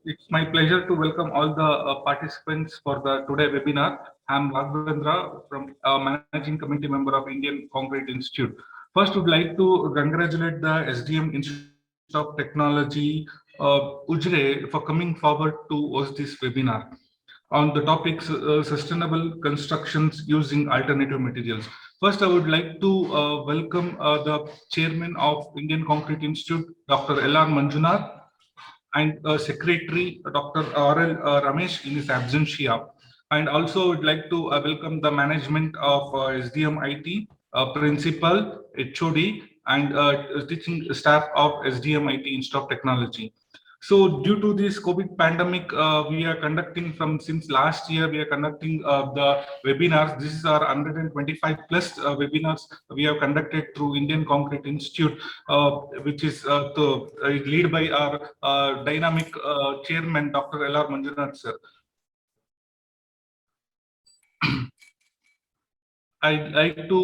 It's my pleasure to welcome all the participants for the today webinar. I'm Raghavendra from Managing Committee Member of Indian Concrete Institute. First, would like to congratulate the SDM Institute of Technology, Ujre, for coming forward to host this webinar on the topics sustainable constructions using alternative materials. First, I would like to welcome the chairman of Indian Concrete Institute, Dr. L.R. Manjunath, and Secretary Dr. R.L. Ramesh in his absentia. And also would like to welcome the management of SDM IT, principal, HOD, and teaching staff of SDM IT Institute of Technology. So due to this COVID pandemic, we are conducting from since last year, we are conducting the webinars. This is our 125 plus webinars we have conducted through Indian Concrete Institute, which is lead by our dynamic chairman, Dr. L.R. Manjunath, sir. I'd like to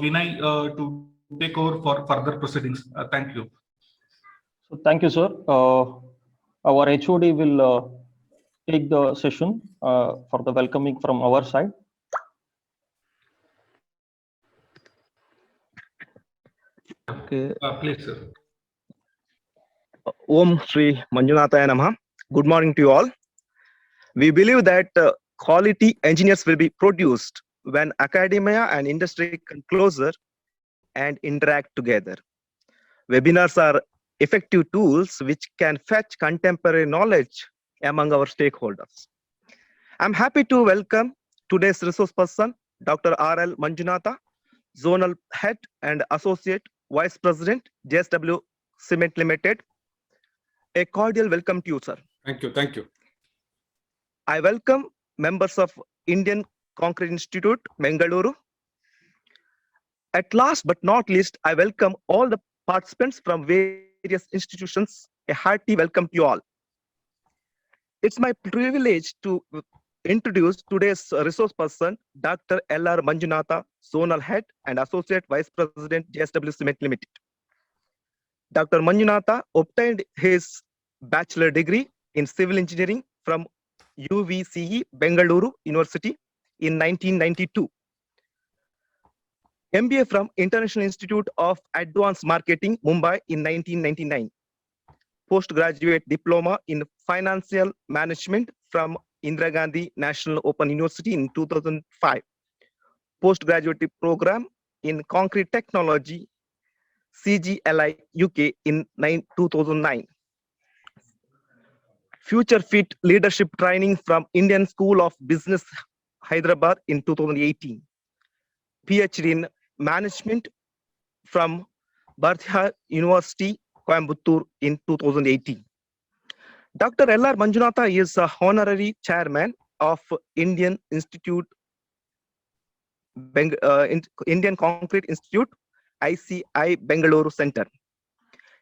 Vinay to take over for further proceedings. Thank you. So thank you, sir. Our HOD will take the session for the welcoming from our side. Okay. Please, sir. Om Sri Manjunathaya Namaha. Good morning to you all. We believe that quality engineers will be produced when academia and industry come closer and interact together. Webinars are effective tools which can fetch contemporary knowledge among our stakeholders. I'm happy to welcome today's resource person, Dr. R.L. Manjunatha, Zonal Head and Associate Vice President, JSW Cement Limited. A cordial welcome to you, sir. Thank you. Thank you. I welcome members of Indian Concrete Institute, Bengaluru. At last but not least, I welcome all the participants from various institutions. A hearty welcome to you all. It's my privilege to introduce today's resource person, Dr. L.R. Manjunatha, Zonal Head and Associate Vice President, JSW Cement Limited. Dr. Manjunatha obtained his bachelor degree in civil engineering from UVCE Bengaluru University in 1992. MBA from International Institute of Advanced Marketing, Mumbai in 1999. Postgraduate diploma in financial management from Indira Gandhi National Open University in 2005. Postgraduate program in concrete technology, CGLI UK in 2009. Future Fit leadership training from Indian School of Business, Hyderabad in 2018. PhD in management from Bharatiya University, Coimbatore in 2018. Dr. L.R. Manjunatha is a honorary chairman of Indian Concrete Institute, ICI Bengaluru Center.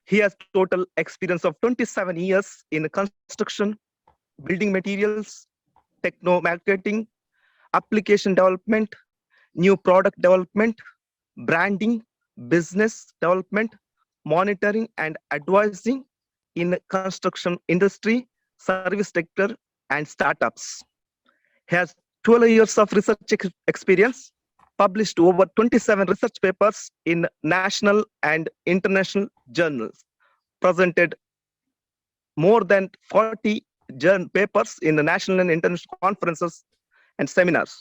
He has total experience of 27 years in construction, building materials, techno marketing, application development, new product development, branding, business development, monitoring and advising in construction industry, service sector, and startups. He has 12 years of research experience, published over 27 research papers in national and international journals, presented more than 40 papers in the national and international conferences and seminars.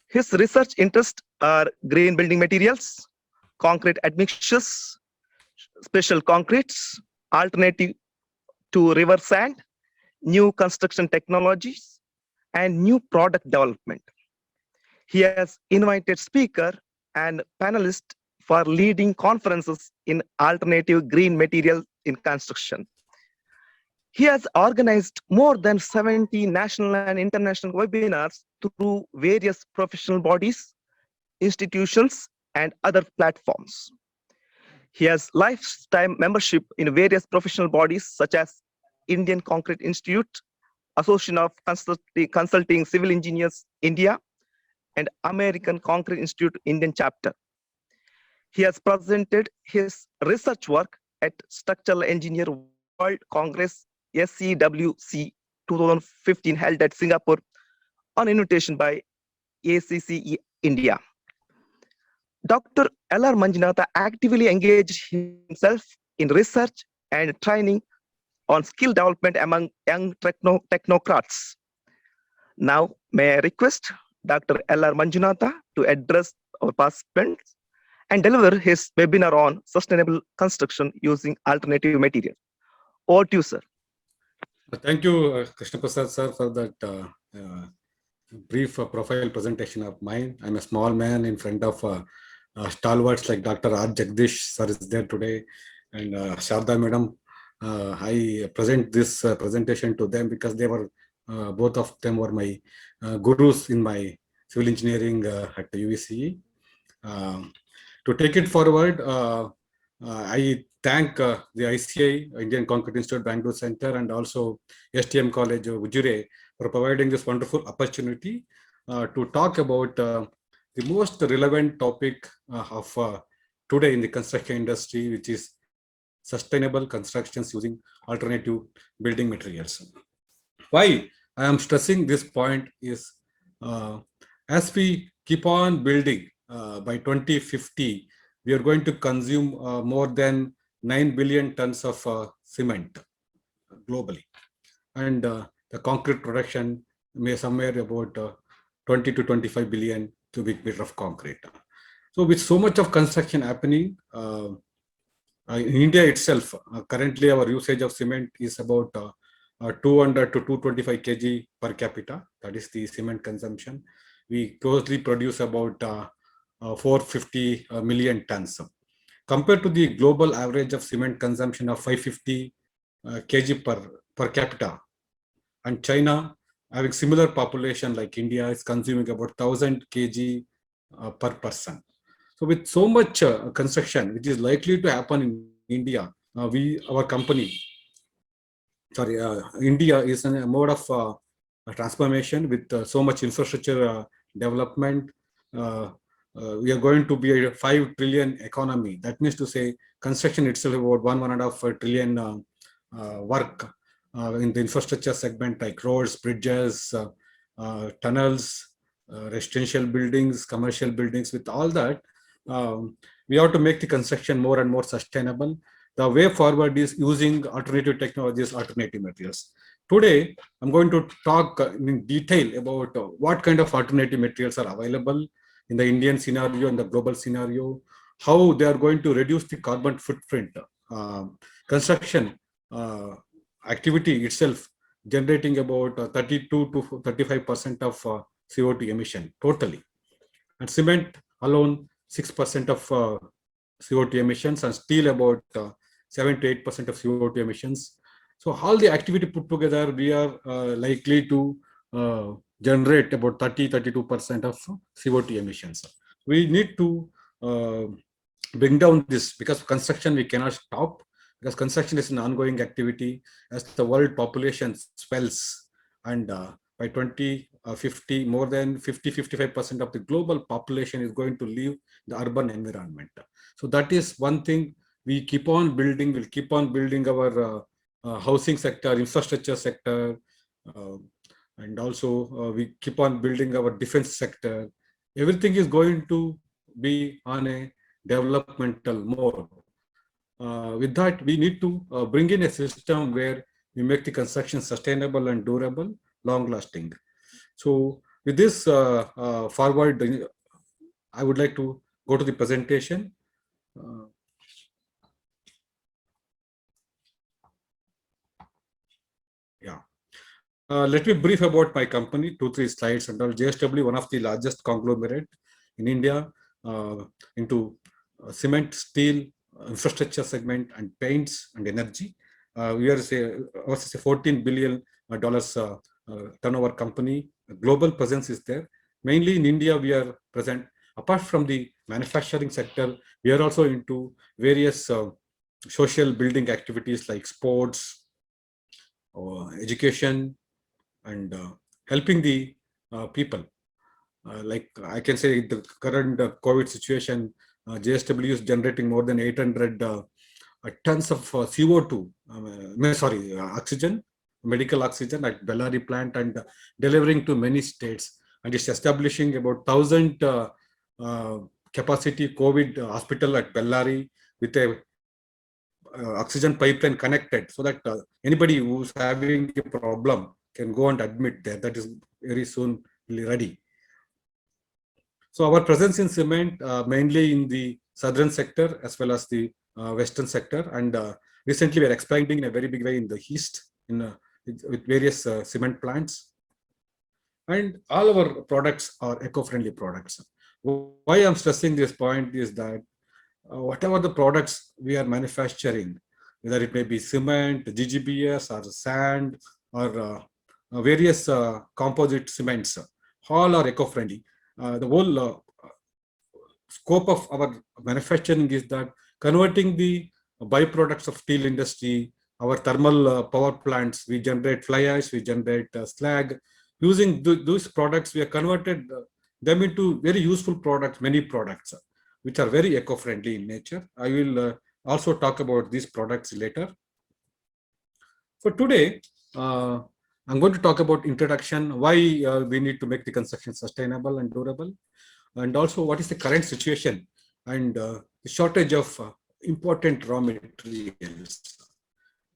His research interests are green building materials, concrete admixtures, special concretes, alternative to river sand, new construction technologies, and new product development. He has invited speaker and panelists for leading conferences in alternative green materials in construction. He has organized more than 70 national and international webinars through various professional bodies, institutions, and other platforms. He has lifetime membership in various professional bodies such as Indian Concrete Institute, Association of Consulting Civil Engineers India, and American Concrete Institute Indian chapter. He has presented his research work at Structural Engineer World Congress SCWC 2015 held at Singapore on invitation by ACCE India. Dr. L.R. Manjunatha actively engaged himself in research and training on skill development among young technocrats. Now, may I request Dr. L.R. Manjunatha to address our participants and deliver his webinar on sustainable construction using alternative material. Over to you, sir. Thank you, Krishna Prasad sir, for that brief profile presentation of mine. I'm a small man in front of stalwarts like Dr. R. Jagdish sir is there today, and Sharda madam. I present this presentation to them because they were both of them were my gurus in my civil engineering at the UVCE. To take it forward, I thank the ICI, Indian Concrete Institute, Bangalore Center, and also STM College, Ujjire, for providing this wonderful opportunity to talk about the most relevant topic of today in the construction industry, which is sustainable constructions using alternative building materials. Why I am stressing this point is as we keep on building by 2050, we are going to consume more than 9 billion tons of cement globally. And the concrete production may somewhere about 20 to 25 billion cubic meter of concrete. So with so much of construction happening, in India itself, currently our usage of cement is about 200 to 225 kg per capita. That is the cement consumption. We closely produce about 450 million tons. Compared to the global average of cement consumption of 550 kg per capita, and China having similar population like India is consuming about 1000 kg per person. So with so much construction which is likely to happen in India, India is in a mode of transformation with so much infrastructure development. We are going to be a 5 trillion economy. That means to say construction itself about 1.5 trillion work in the infrastructure segment like roads, bridges, tunnels, residential buildings, commercial buildings. With all that, we have to make the construction more and more sustainable. The way forward is using alternative technologies, alternative materials. Today, I'm going to talk in detail about what kind of alternative materials are available in the Indian scenario and the global scenario, how they are going to reduce the carbon footprint. Construction activity itself generating about 32 to 35% of CO2 emission totally. And cement alone, 6% of CO2 emissions, and steel about 7 to 8% of CO2 emissions. So all the activity put together, we are likely to generate about 32% of CO2 emissions. We need to bring down this because construction we cannot stop, because construction is an ongoing activity as the world population swells, and by 2050 more than 50-55% of the global population is going to live the urban environment. So that is one thing we keep on building. We'll keep on building our housing sector, infrastructure sector, and also we keep on building our defense sector. Everything is going to be on a developmental mode. With that, we need to bring in a system where we make the construction sustainable and durable, long-lasting. So with this forward, I would like to go to the presentation. Let me brief about my company, 2-3 slides. And JSW, one of the largest conglomerate in India into cement, steel, infrastructure segment, and paints and energy. We are a $14 billion turnover company. Global presence is there. Mainly in India, we are present. Apart from the manufacturing sector, we are also into various social building activities like sports, education, and helping the people. Like I can say the current COVID situation, JSW is generating more than 800 tons of CO2, oxygen, medical oxygen at Bellary plant and delivering to many states. And it's establishing about 1,000 capacity COVID hospital at Bellary with a oxygen pipeline connected, so that anybody who's having a problem can go and admit there. That is very soon ready. So our presence in cement mainly in the southern sector as well as the western sector, and recently we are expanding in a very big way in the east with various cement plants. And all our products are eco-friendly products. Why I'm stressing this point is that whatever the products we are manufacturing, whether it may be cement, GGBS, or sand, or various composite cements, all are eco-friendly. The whole scope of our manufacturing is that converting the byproducts of steel industry, our thermal power plants, we generate fly ash, we generate slag. Using those products, we have converted them into very useful products, many products, which are very eco-friendly in nature. I will also talk about these products later. For today, I'm going to talk about introduction, why we need to make the construction sustainable and durable, and also what is the current situation and the shortage of important raw materials.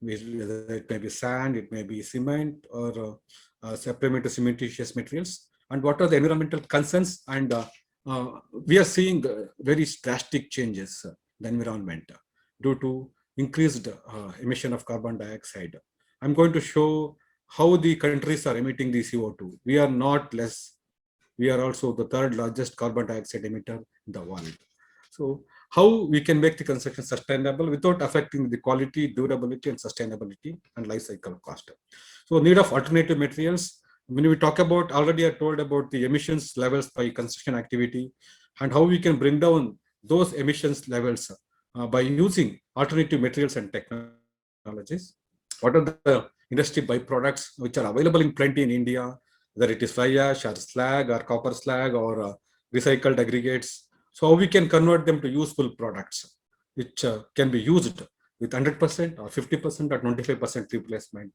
Whether it may be sand, it may be cement, or supplementary cementitious materials, and what are the environmental concerns. And we are seeing very drastic changes in the environment due to increased emission of carbon dioxide. I'm going to show how the countries are emitting the CO2. We are not less. We are also the third largest carbon dioxide emitter in the world. So how we can make the construction sustainable without affecting the quality, durability, and sustainability and life cycle cost. So need of alternative materials. When we talk about, already I told about the emissions levels by construction activity and how we can bring down those emissions levels by using alternative materials and technologies. What are the industry byproducts which are available in plenty in India, whether it is fly ash or slag or copper slag or recycled aggregates. So how we can convert them to useful products, which can be used with 100% or 50% or 25% replacement,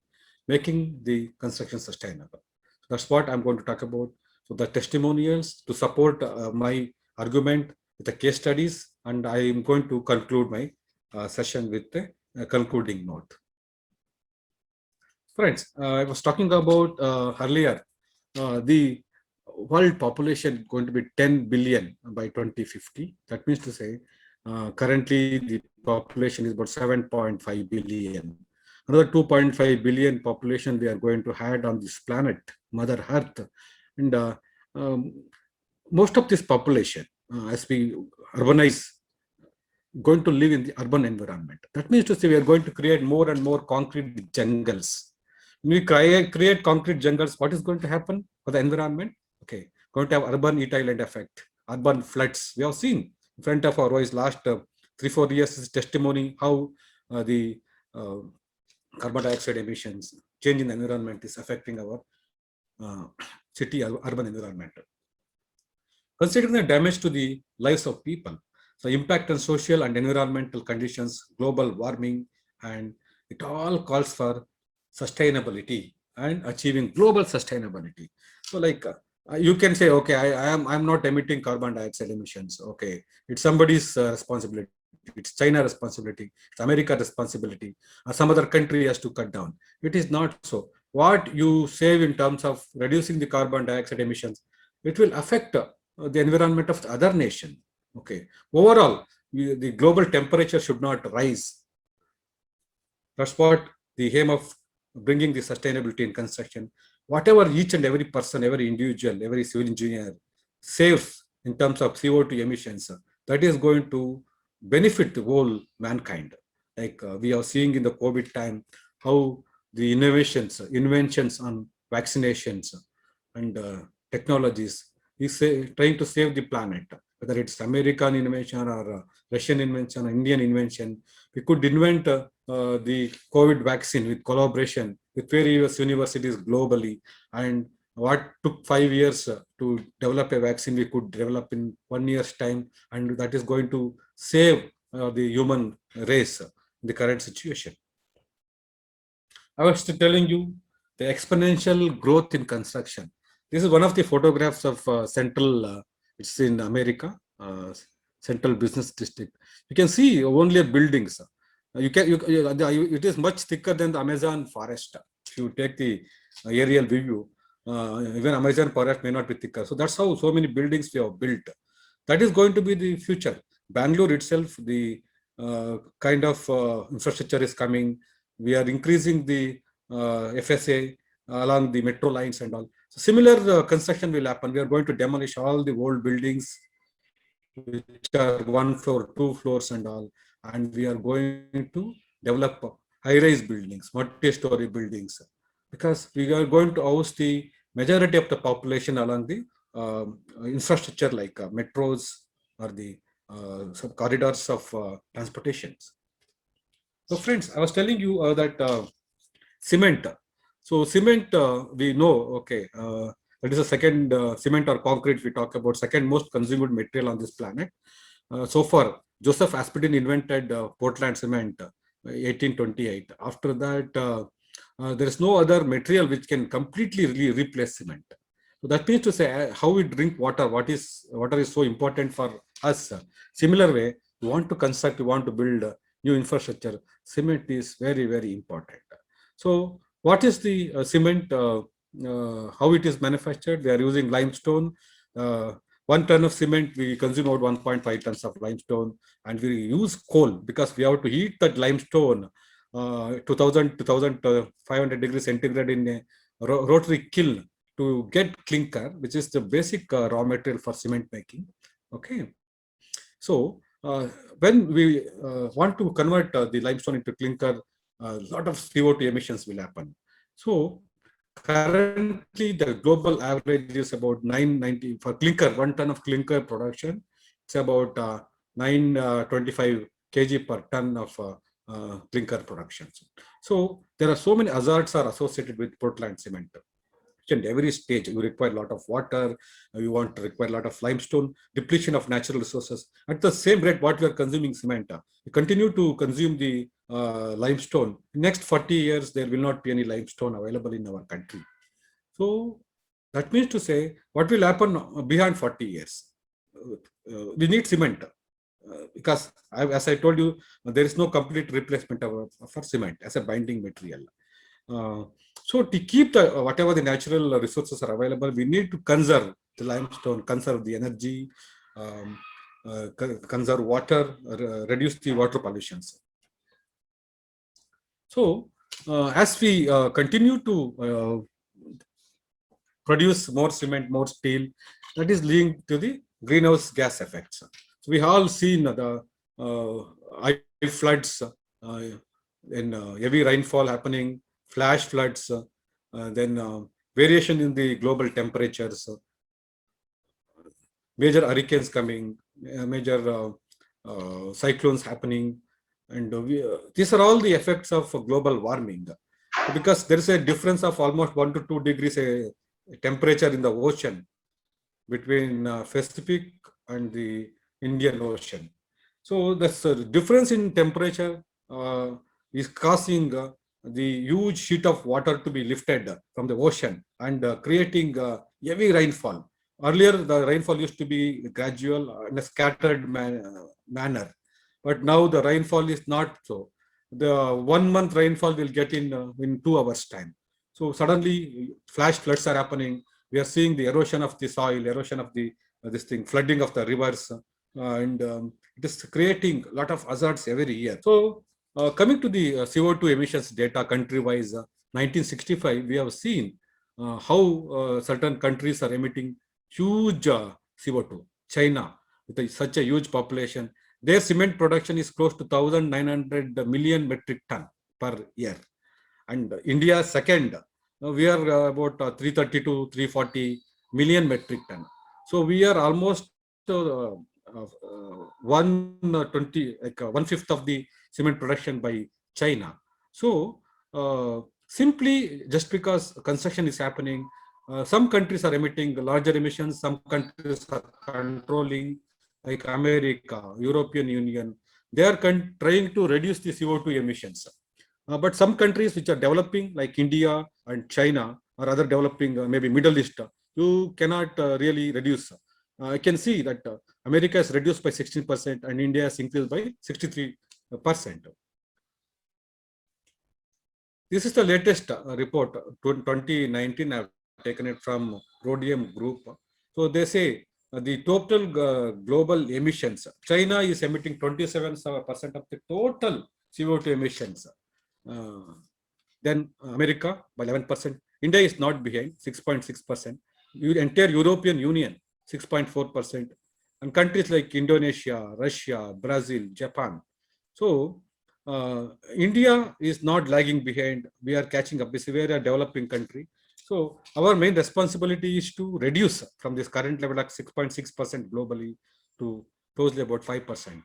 making the construction sustainable. So that's what I'm going to talk about. So the testimonials to support my argument with the case studies, and I am going to conclude my session with a concluding note. Friends, I was talking about earlier, the world population going to be 10 billion by 2050. That means to say, currently the population is about 7.5 billion. Another 2.5 billion population we are going to add on this planet, Mother Earth. And most of this population, as we urbanize, going to live in the urban environment. That means to say we are going to create more and more concrete jungles. When we create concrete jungles, what is going to happen for the environment? Okay, going to have urban heat island effect, urban floods. We have seen in front of our eyes last 3-4 years is testimony how the carbon dioxide emissions, change in the environment is affecting our city urban environment. Considering the damage to the lives of people, so impact on social and environmental conditions, global warming, and it all calls for sustainability and achieving global sustainability. So like you can say, okay, I'm not emitting carbon dioxide emissions. Okay, it's somebody's responsibility. It's China responsibility. It's America responsibility. Or some other country has to cut down. It is not so. What you save in terms of reducing the carbon dioxide emissions, it will affect the environment of the other nation. Okay. Overall, the global temperature should not rise. That's what the aim of bringing the sustainability in construction. Whatever each and every person, every individual, every civil engineer saves in terms of CO2 emissions, that is going to benefit the whole mankind. Like we are seeing in the COVID time, how the inventions on vaccinations and technologies is trying to save the planet. Whether it's American invention or Russian invention or Indian invention, we could invent the COVID vaccine with collaboration with various universities globally. And what took 5 years to develop a vaccine, we could develop in 1 year's time, and that is going to save the human race. the current situation. I was telling you the exponential growth in construction. This is one of the photographs of Central, it's in America, Central Business District. You can see only buildings. It is much thicker than the Amazon forest. If you take the aerial view, even Amazon forest may not be thicker. So that's how so many buildings we have built. That is going to be the future. Bangalore itself, the kind of infrastructure is coming. We are increasing the FSA along the metro lines and all. So similar construction will happen. We are going to demolish all the old buildings, which are 1 floor, 2 floors and all. And we are going to develop high-rise buildings, multi-story buildings, because we are going to house the majority of the population along the infrastructure like metros or the some corridors of transportations. So friends, I was telling you that cement. So cement, we know, okay, that is the second cement or concrete we talk about, second most consumed material on this planet. So far, Joseph Aspdin invented Portland cement 1828. After that, there is no other material which can completely replace cement. So that means to say how we drink water, water is so important for us. Similar way, we want to construct, we want to build new infrastructure. Cement is very, very important. So what is the cement, how it is manufactured? They are using limestone. 1 ton of cement, we consume about 1.5 tons of limestone, and we use coal because we have to heat that limestone 2000 to 2500 degrees centigrade in a rotary kiln to get clinker, which is the basic raw material for cement making. Okay. So when we want to convert the limestone into clinker, a lot of CO2 emissions will happen. So currently the global average is about 990 for clinker, 1 ton of clinker production. It's about 925 kg per ton of clinker production. So there are so many hazards are associated with Portland cement. And every stage you require a lot of water, you want to require a lot of limestone, depletion of natural resources. At the same rate what we are consuming cement, we continue to consume the limestone. In next 40 years there will not be any limestone available in our country. So that means to say what will happen beyond 40 years. We need cement because as I told you, there is no complete replacement for cement as a binding material. So to keep the whatever the natural resources are available, we need to conserve the limestone, conserve the energy, conserve water, reduce the water pollutions. So as we continue to produce more cement, more steel, that is linked to the greenhouse gas effects. So we have all seen the ice floods, in heavy rainfall happening, flash floods, then variation in the global temperatures, major hurricanes coming, major cyclones happening, and these are all the effects of global warming, because there is a difference of almost 1 to 2 degrees temperature in the ocean between Pacific and the Indian Ocean. So the difference in temperature is causing the huge sheet of water to be lifted from the ocean and creating heavy rainfall. Earlier, the rainfall used to be gradual in a scattered manner, but now the rainfall is not so. The 1 month rainfall will get in 2 hours time. So suddenly flash floods are happening. We are seeing the erosion of the soil, erosion of the flooding of the rivers, and it is creating a lot of hazards every year. So coming to the CO2 emissions data country-wise, 1965, we have seen how certain countries are emitting huge CO2. China, with such a huge population, their cement production is close to 1,900 million metric ton per year. And India second, we are about 330 to 340 million metric ton. So we are almost 120, like 1/5 of the cement production by China. So simply just because construction is happening, some countries are emitting larger emissions, some countries are controlling, like America, European Union. they are trying to reduce the CO2 emissions. But some countries which are developing, like India and China, or other developing, maybe Middle East, you cannot really reduce. I can see that America has reduced by 16% and India has increased by 63%. This is the latest report, 2019. I've taken it from Rhodium Group. So they say the total global emissions, China is emitting 27% of the total CO2 emissions. Then America by 11%. India is not behind, 6.6%. Entire European Union, 6.4%. And countries like Indonesia, Russia, Brazil, Japan. So India is not lagging behind. We are catching up. We are a developing country. So our main responsibility is to reduce from this current level of 6.6% globally to closely about 5%.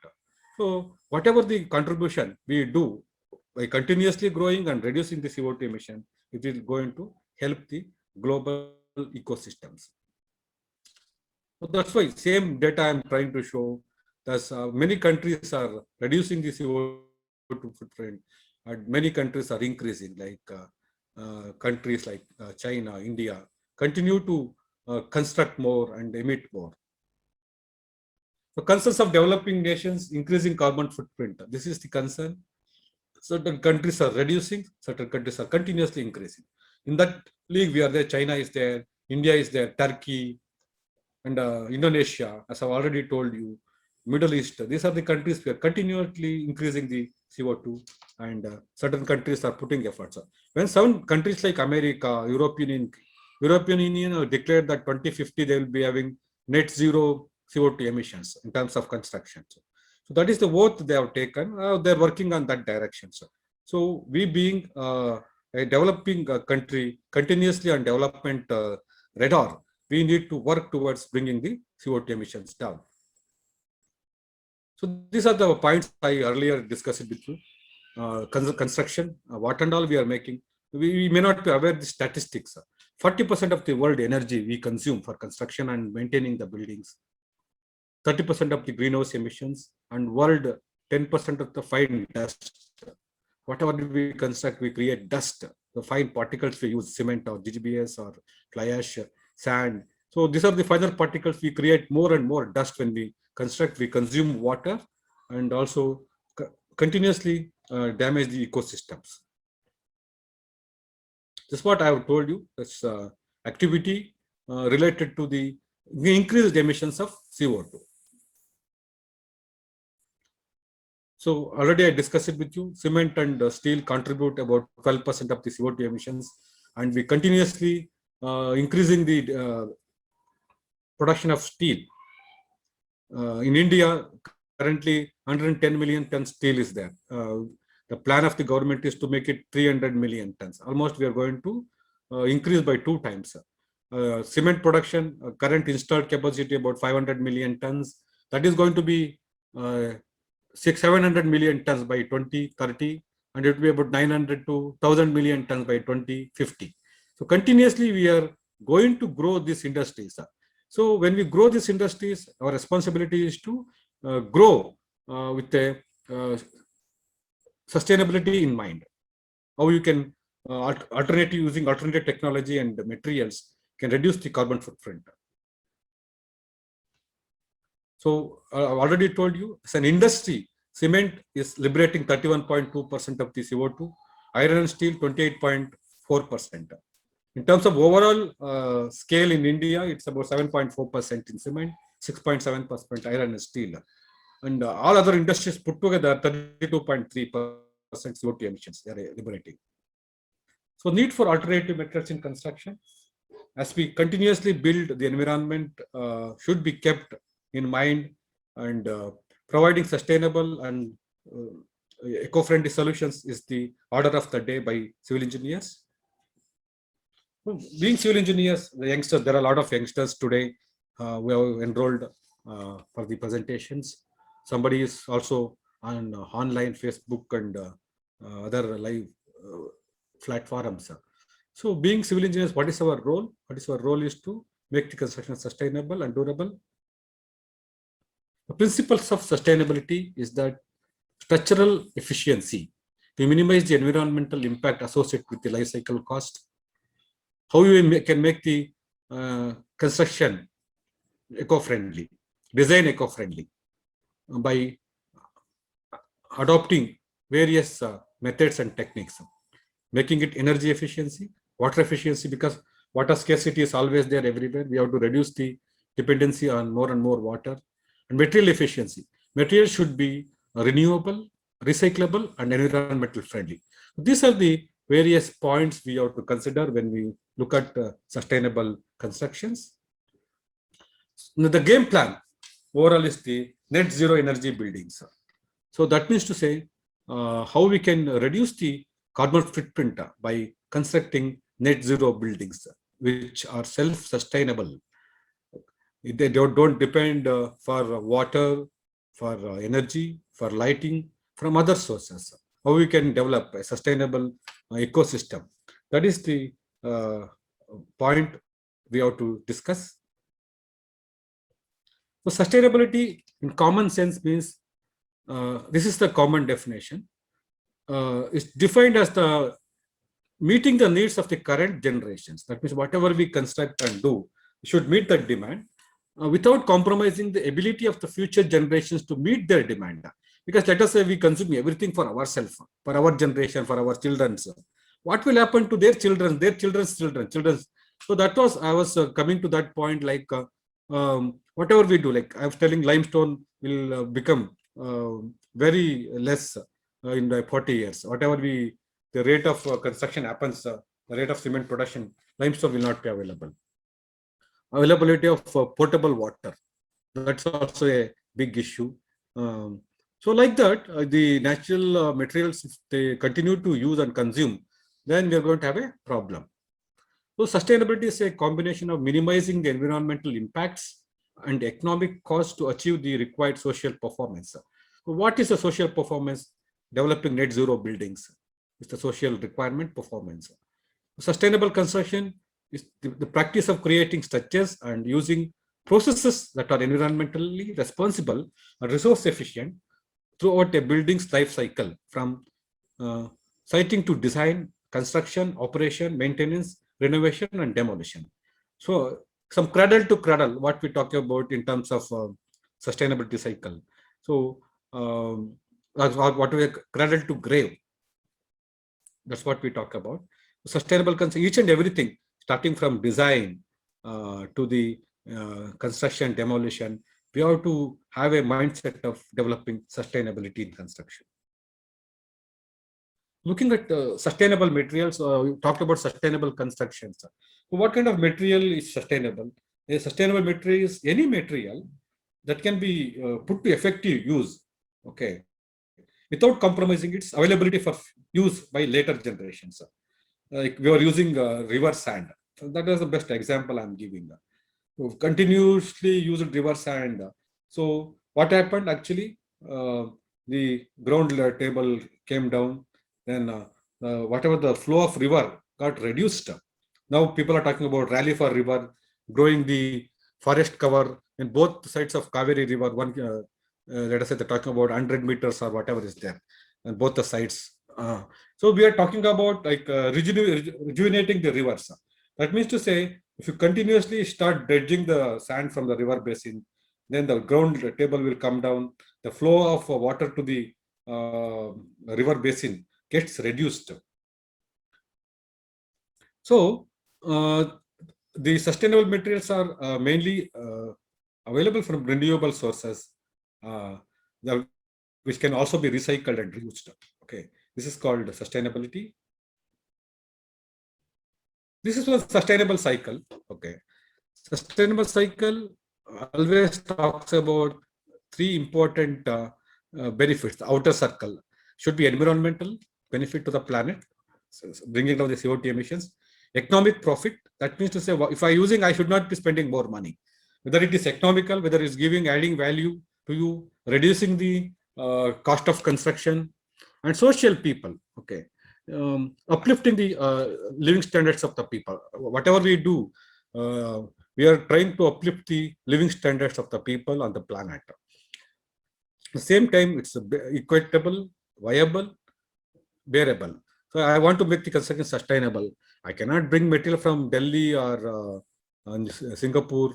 So whatever the contribution we do by continuously growing and reducing the CO2 emission, it is going to help the global ecosystems. So that's why same data I'm trying to show that many countries are reducing the CO2 footprint and many countries are increasing, like countries like China, India, continue to construct more and emit more. The concerns of developing nations, increasing carbon footprint. This is the concern. Certain countries are reducing, certain countries are continuously increasing. In that league, we are there, China is there, India is there, Turkey, and Indonesia, as I've already told you, Middle East. These are the countries we are continuously increasing the CO2, and certain countries are putting efforts. When some countries like America, European Union declared that 2050 they will be having net zero CO2 emissions in terms of construction. So that is the oath they have taken. They're working on that direction. So we being a developing country, continuously on development radar, we need to work towards bringing the CO2 emissions down. So these are the points I earlier discussed with you. Construction, what and all we are making. We may not be aware of the statistics. 40% of the world energy we consume for construction and maintaining the buildings. 30% of the greenhouse emissions, and world 10% of the fine dust. Whatever we construct, we create dust. The fine particles we use, cement or GGBS or fly ash, sand. So these are the final particles. We create more and more dust when we construct. We consume water and also continuously damage the ecosystems. This is what I have told you. That's activity related to the increased emissions of CO2. So already I discussed it with you. Cement and steel contribute about 12% of the CO2 emissions, and we continuously increasing the production of steel. In India, currently 110 million tons steel is there. The plan of the government is to make it 300 million tons. Almost we are going to increase by 2 times. Cement production, current installed capacity about 500 million tons. That is going to be 700 million tons by 2030, and it will be about 900 to 1000 million tons by 2050. So continuously we are going to grow these industries. So when we grow these industries, our responsibility is to grow with a sustainability in mind. How you can using alternative technology and materials can reduce the carbon footprint. So I've already told you, as an industry, cement is liberating 31.2% of the CO2, iron and steel 28.4%. In terms of overall scale in India, it's about 7.4% in cement, 6.7% iron and steel. And all other industries put together, 32.3% CO2 emissions they are liberating. So need for alternative methods in construction. As we continuously build, the environment should be kept in mind, and providing sustainable and eco-friendly solutions is the order of the day by civil engineers. Being civil engineers, the youngsters, there are a lot of youngsters today who have enrolled for the presentations. Somebody is also on online Facebook and other live platforms. So being civil engineers, what is our role? What is our role is to make the construction sustainable and durable. The principles of sustainability is that structural efficiency to minimize the environmental impact associated with the life cycle cost, how you can make the construction eco-friendly, design eco-friendly by adopting various methods and techniques, making it energy efficiency, water efficiency, because water scarcity is always there everywhere. We have to reduce the dependency on more and more water. And material efficiency. Material should be renewable, recyclable, and environmental friendly. These are the various points we have to consider when we look at sustainable constructions. Now, the game plan overall is the net zero energy buildings. So that means to say how we can reduce the carbon footprint by constructing net zero buildings which are self-sustainable. They don't depend for water, for energy, for lighting from other sources. How we can develop a sustainable ecosystem. That is the point we have to discuss. So sustainability in common sense means, this is the common definition. It's defined as the meeting the needs of the current generations. That means whatever we construct and do should meet that demand without compromising the ability of the future generations to meet their demand. Because let us say we consume everything for ourselves, for our generation, for our children. What will happen to their children, their children's children? So that was, I was coming to that point, like whatever we do, like I was telling, limestone will become very less in the 40 years. Whatever the rate of construction happens, the rate of cement production, limestone will not be available. Availability of potable water, that's also a big issue. So like that, the natural materials, if they continue to use and consume, then we are going to have a problem. So sustainability is a combination of minimizing the environmental impacts and economic costs to achieve the required social performance. So what is the social performance? Developing net zero buildings is the social requirement performance. Sustainable construction is the practice of creating structures and using processes that are environmentally responsible and resource efficient throughout a building's life cycle, from siting to design, construction, operation, maintenance, renovation, and demolition. So some cradle to cradle, what we talk about in terms of sustainability cycle. So what we cradle to grave, that's what we talk about. Sustainable construction, each and everything, starting from design to the construction, demolition, we have to have a mindset of developing sustainability in construction. Looking at sustainable materials, we talked about sustainable constructions. So what kind of material is sustainable? A sustainable material is any material that can be put to effective use, okay, without compromising its availability for use by later generations. Like we are using river sand. So that is the best example I'm giving. We've continuously used river sand. So what happened actually? The ground table came down. Then whatever the flow of river got reduced. Now people are talking about rally for river, growing the forest cover in both sides of Kaveri River. One, let us say they're talking about 100 meters or whatever is there, and both the sides. So we are talking about like rejuvenating the rivers. That means to say, if you continuously start dredging the sand from the river basin, then the ground table will come down. The flow of water to the river basin gets reduced. So the sustainable materials are mainly available from renewable sources, which can also be recycled and reused. Okay, this is called sustainability. This is a sustainable cycle. Okay, sustainable cycle always talks about three important benefits. The outer circle should be environmental benefit to the planet, bringing down the CO2 emissions. Economic profit, that means to say, if I'm using, I should not be spending more money. Whether it is economical, whether it's giving, adding value to you, reducing the cost of construction. And social people, okay, uplifting the living standards of the people. Whatever we do, we are trying to uplift the living standards of the people on the planet. At the same time, it's equitable, viable, bearable. So I want to make the construction sustainable. I cannot bring material from Delhi or Singapore.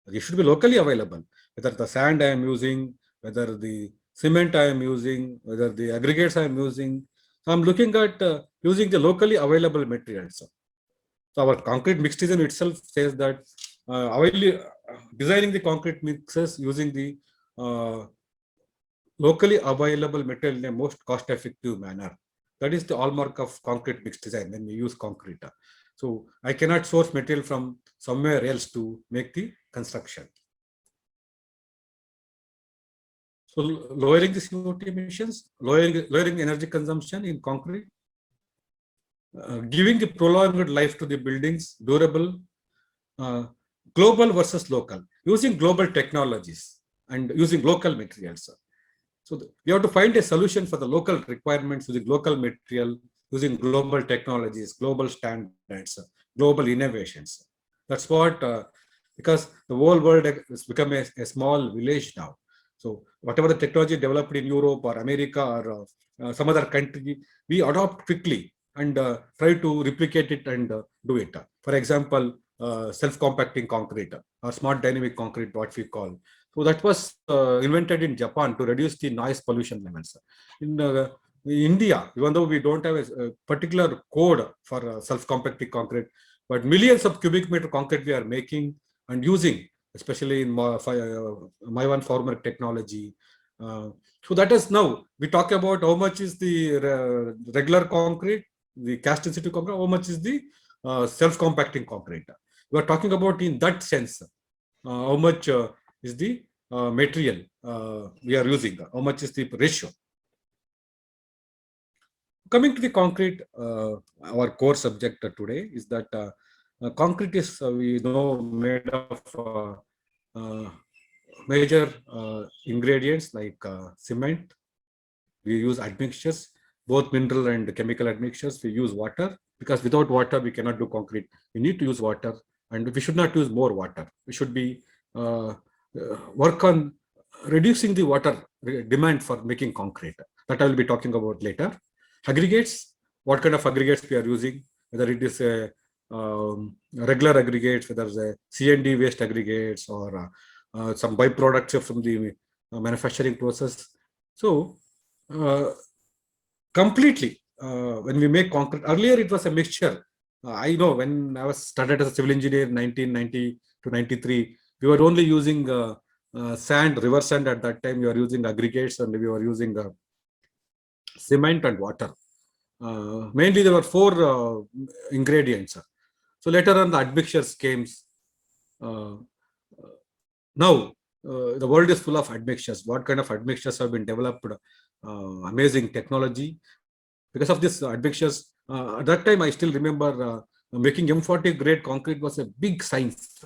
It should be locally available. Whether the sand I am using, whether the cement I am using, whether the aggregates I am using. So I'm looking at using the locally available materials. So our concrete mix design itself says that designing the concrete mixes using the locally available material in a most cost-effective manner. That is the hallmark of concrete mix design when we use concrete. So I cannot source material from somewhere else to make the construction. So lowering the CO2 emissions, lowering energy consumption in concrete, giving the prolonged life to the buildings, durable, global versus local, using global technologies and using local materials. So we have to find a solution for the local requirements using local material, using global technologies, global standards, global innovations. That's what, because the whole world has become a small village now. So whatever the technology developed in Europe or America or some other country, we adopt quickly and try to replicate it and do it. For example, self-compacting concrete or smart dynamic concrete, what we call. So that was invented in Japan to reduce the noise pollution levels. In India, even though we don't have a particular code for self-compacting concrete, but millions of cubic meter concrete we are making and using, especially in my one formwork technology. So that is now, we talk about how much is the regular concrete, the cast in situ concrete, how much is the self-compacting concrete. We are talking about in that sense, how much is the material we are using, how much is the ratio. Coming to the concrete, our core subject today is that concrete is, we know, made of major ingredients like cement. We use admixtures, both mineral and chemical admixtures. We use water, because without water we cannot do concrete. We need to use water, and we should not use more water. We should be work on reducing the water demand for making concrete. That I will be talking about later. Aggregates, what kind of aggregates we are using, whether it is a regular aggregates, whether it's a C&D waste aggregates or some byproducts from the manufacturing process. So completely, when we make concrete, earlier it was a mixture. I know when I was started as a civil engineer in 1990 to 93, we were only using sand, river sand at that time. We were using aggregates and we were using cement and water. Mainly there were 4 ingredients. So later on the admixtures came. Now the world is full of admixtures. What kind of admixtures have been developed? Amazing technology. Because of this admixtures, at that time I still remember making M40 grade concrete was a big science.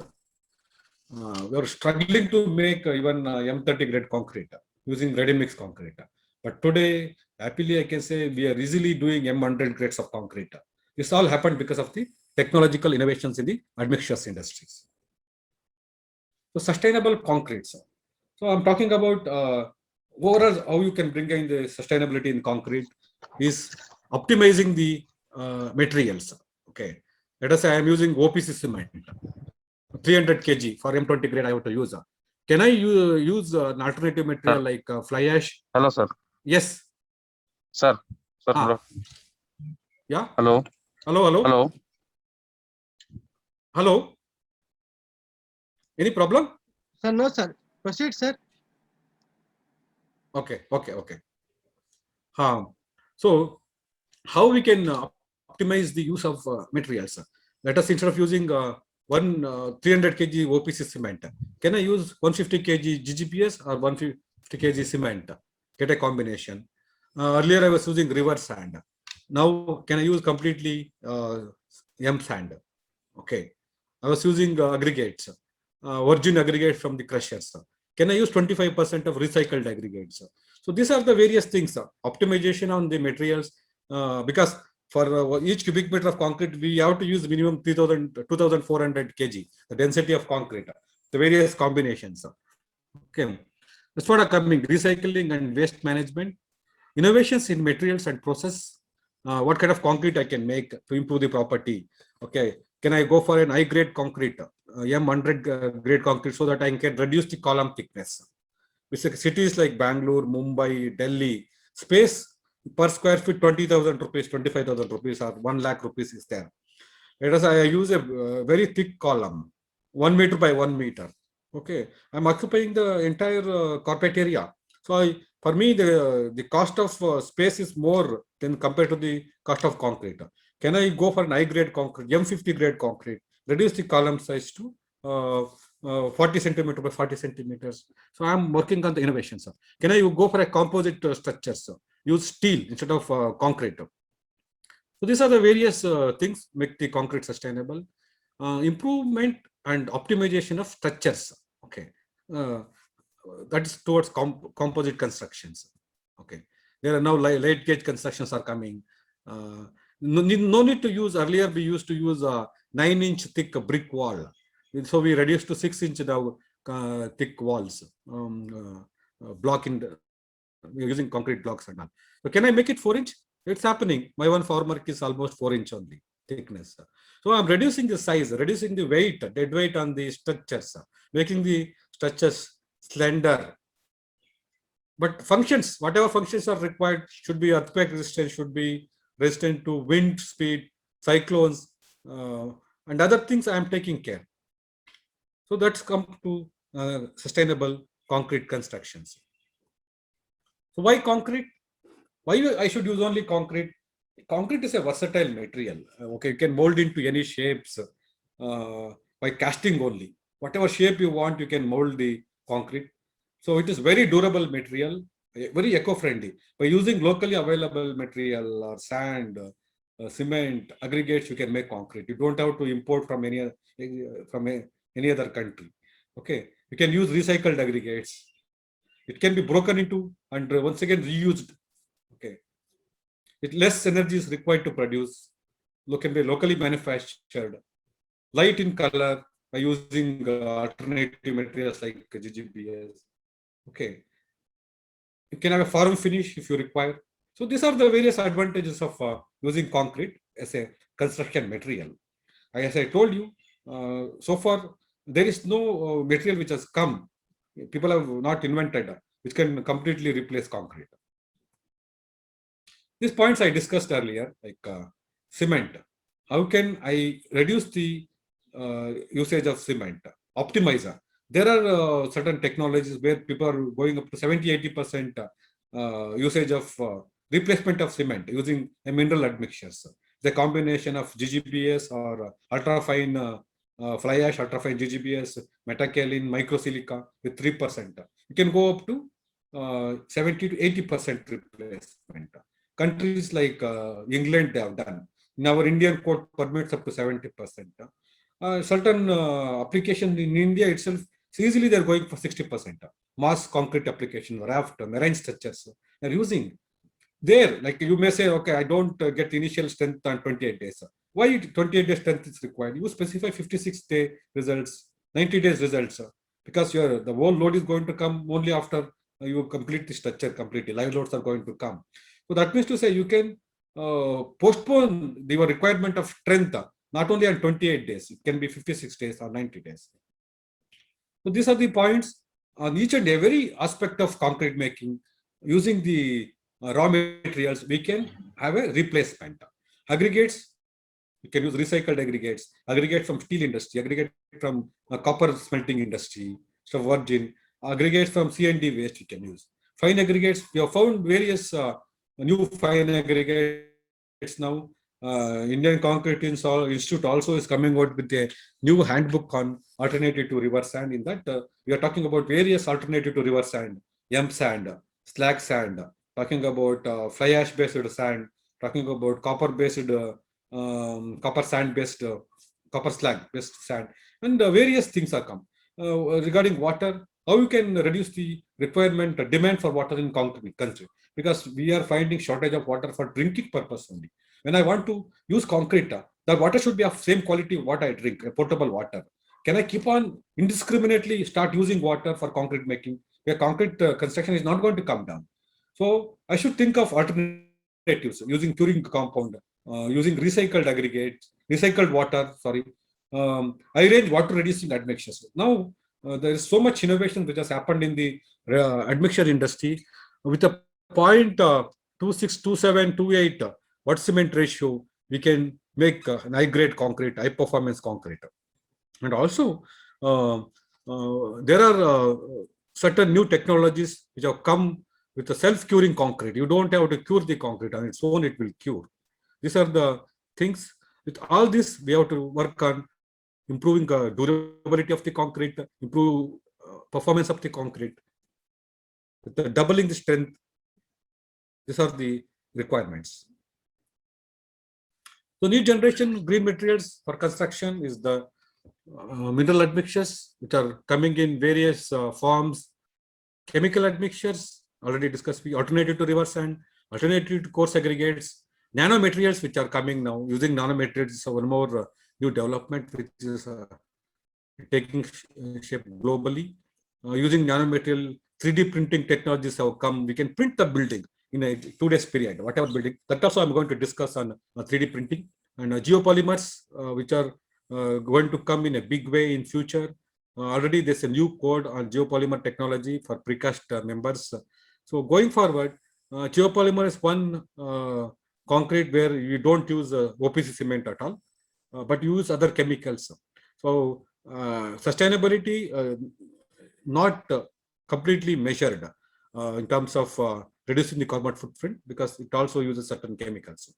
We were struggling to make even M30 grade concrete using ready mix concrete. But today, happily I can say we are easily doing M100 grades of concrete. This all happened because of the technological innovations in the admixtures industries. So sustainable concretes. So I'm talking about overall how you can bring in the sustainability in concrete is optimizing the materials. Okay, let us say I am using OPC cement, 300 kg for M20 grade I have to use. Can I use an alternative material like fly ash? Hello, sir. Yes. Sir. Sir. Ah. Yeah. Hello. Hello. Hello. Hello. Hello. Any problem? Sir, no, sir. Proceed, sir. Okay. So how we can optimize the use of materials? Let us, instead of using 300 kg OPC cement, can I use 150 kg GGPS or 150 kg cement? Get a combination. Earlier I was using river sand. Now can I use completely M sand? Okay. I was using aggregates, virgin aggregates from the crushers. Can I use 25% of recycled aggregates? So these are the various things, optimization on the materials, because for each cubic meter of concrete, we have to use minimum 2,400 kg, the density of concrete, the various combinations. Okay. That's what are coming, recycling and waste management, innovations in materials and process. What kind of concrete I can make to improve the property? Okay, can I go for an high grade concrete, M100 grade concrete, so that I can reduce the column thickness? With cities like Bangalore, Mumbai, Delhi, space per square feet 20,000 rupees, 25,000 rupees, or 1 lakh rupees is there. Whereas I use a very thick column, 1 meter by 1 meter. Okay, I'm occupying the entire carpet area. So for me, the cost of space is more than compared to the cost of concrete. Can I go for an high grade concrete, M50 grade concrete, reduce the column size to 40 centimeter by 40 centimeters? So I'm working on the innovation, sir. Can I go for a composite structure, sir? Use steel instead of concrete. So these are the various things make the concrete sustainable. Improvement and optimization of structures. Okay, that is towards composite constructions. Okay, there are now late gauge constructions are coming. No need to use, earlier we used to use a 9-inch thick brick wall. So we reduced to 6-inch now thick walls, we're using concrete blocks and all. So can I make it 4-inch? It's happening. My one formwork is almost 4-inch only thickness. So I'm reducing the size, reducing the weight, dead weight on the structures, making the structures slender. But functions, whatever functions are required, should be earthquake resistant, should be resistant to wind speed, cyclones, and other things I am taking care. So that's come to sustainable concrete constructions. So why concrete? Why I should use only concrete? Concrete is a versatile material. Okay, you can mold into any shapes by casting only. Whatever shape you want, you can mold the concrete. So it is very durable material, very eco-friendly. By using locally available material or sand, cement, aggregates, you can make concrete. You don't have to import from any other country. Okay, you can use recycled aggregates. It can be broken into and once again reused. Okay, it less energy is required to produce. Can be locally manufactured, light in color by using alternative materials like GGBS. Okay, you can have a form finish if you require. So these are the various advantages of using concrete as a construction material. As I told you, so far there is no material which has come. People have not invented which can completely replace concrete. These points I discussed earlier, like cement. How can I reduce the usage of cement? Optimizer. There are certain technologies where people are going up to 70-80% usage of replacement of cement using a mineral admixtures. The combination of GGBS or ultrafine fly ash, ultrafine GGBS, metakaolin, microsilica with 3%. You can go up to 70 to 80% replacement. Countries like England, they have done. In our Indian code permits up to 70%. Certain application in India itself, easily they're going for 60%. Mass concrete application, raft, marine structures, they're using. There, like you may say, okay, I don't get initial strength on 28 days. Why 28 days strength is required? You specify 56-day results, 90 days results, because the whole load is going to come only after you complete the structure completely. Live loads are going to come. So that means to say you can postpone the requirement of strength not only on 28 days, it can be 56 days or 90 days. So these are the points on each and every aspect of concrete making. Using the raw materials, we can have a replacement. Aggregates, you can use recycled aggregates, aggregate from steel industry, aggregate from copper smelting industry, so virgin, aggregates from C&D waste you can use. Fine aggregates, we have found various new fine aggregates now. Indian Concrete Institute also is coming out with a new handbook on alternative to river sand. In that, we are talking about various alternative to river sand, M sand, slag sand, talking about fly ash based sand, talking about copper based, copper sand based, copper slag based sand, and various things are come. Regarding water, how you can reduce the requirement, demand for water in concrete country, because we are finding shortage of water for drinking purpose only. When I want to use concrete, the water should be of same quality what I drink, potable water. Can I keep on indiscriminately start using water for concrete making? where concrete construction is not going to come down. So I should think of alternatives using curing compound, using recycled aggregates, recycled water, sorry, high range water reducing admixtures. Now, there is so much innovation which has happened in the admixture industry with a 0.262728 water cement ratio. We can make an high grade concrete, high performance concrete. And also, there are certain new technologies which have come with a self-curing concrete. You don't have to cure the concrete on its own, it will cure. These are the things. With all this, we have to work on improving durability of the concrete, improve performance of the concrete, with the doubling the strength. These are the requirements. So new generation green materials for construction is the mineral admixtures, which are coming in various forms. Chemical admixtures, already discussed, alternative to river sand, alternative to coarse aggregates, nanomaterials, which are coming now. Using nanomaterials is one more new development, which is taking shape globally. Using nanomaterial, 3D printing technologies have come. We can print the building in a 2 days period, whatever building. That also I'm going to discuss on 3D printing and geopolymers, which are going to come in a big way in future. Already there's a new code on geopolymer technology for precast members. So going forward, geopolymer is one concrete where you don't use OPC cement at all, but use other chemicals. So sustainability not completely measured in terms of reducing the carbon footprint, because it also uses certain chemicals.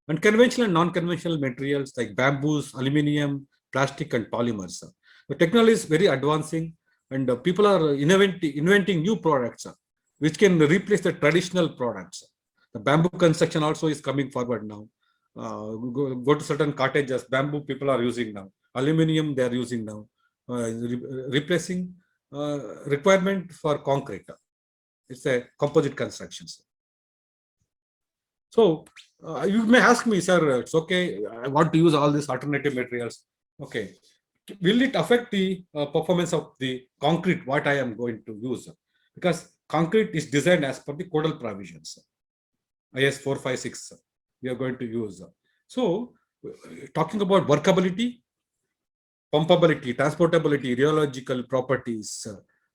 And conventional and non-conventional materials like bamboos, aluminium, plastic, and polymers. The technology is very advancing, and people are inventing new products which can replace the traditional products. The bamboo construction also is coming forward now. Go to certain cottages, bamboo people are using now. Aluminium they are using now, replacing requirement for concrete. It's a composite construction. So you may ask me, sir, it's okay, I want to use all these alternative materials. Okay, will it affect the performance of the concrete, what I am going to use? Because concrete is designed as per the codal provisions, IS 456 we are going to use. So talking about workability, pumpability, transportability, rheological properties,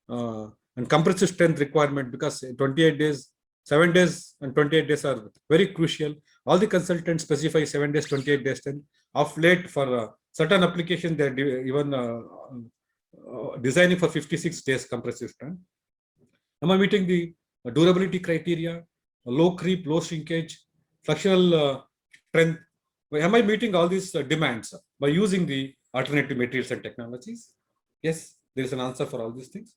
and compressive strength requirement, because 28 days, 7 days and 28 days are very crucial. All the consultants specify 7 days, 28 days strength. Of late, for certain applications, they're even designing for 56 days compressive strength. Am I meeting the durability criteria, low creep, low shrinkage, fluxional strength? Am I meeting all these demands by using the alternative materials and technologies? Yes, there is an answer for all these things.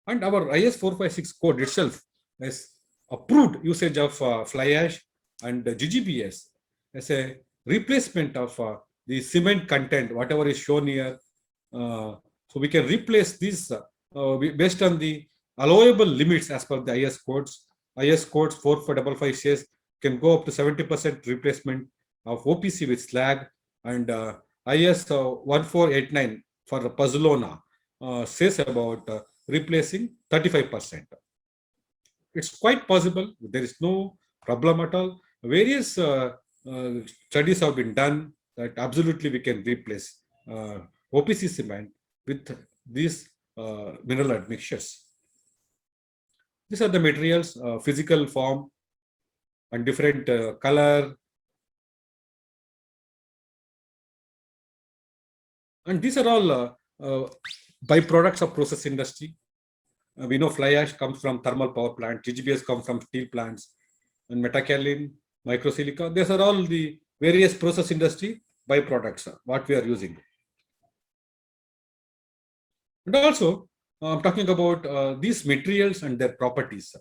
And our IS 456 code itself has approved usage of fly ash and GGBS as a replacement of the cement content, whatever is shown here. So we can replace this based on the allowable limits as per the IS codes. IS codes 4555 says can go up to 70% replacement of OPC with slag, and IS 1489 for Pozzolana says about replacing 35%. It's quite possible. There is no problem at all. Various studies have been done that absolutely we can replace OPC cement with these mineral admixtures. These are the materials, physical form and different color. And these are all byproducts of process industry. We know fly ash comes from thermal power plant, GGBS comes from steel plants, and metakaolin, microsilica. These are all the various process industry byproducts, what we are using. And also, I'm talking about these materials and their properties,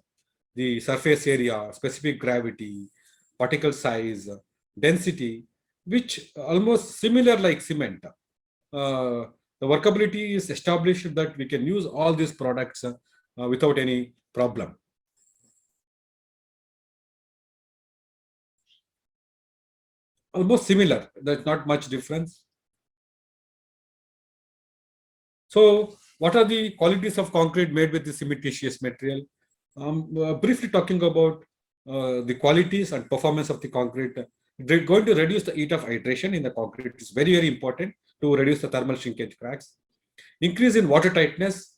the surface area, specific gravity, particle size, density, which almost similar like cement. The workability is established that we can use all these products without any problem. Almost similar, there's not much difference. So what are the qualities of concrete made with this cementitious material? Briefly talking about the qualities and performance of the concrete. They're going to reduce the heat of hydration in the concrete. It's very, very important to reduce the thermal shrinkage cracks. Increase in water tightness.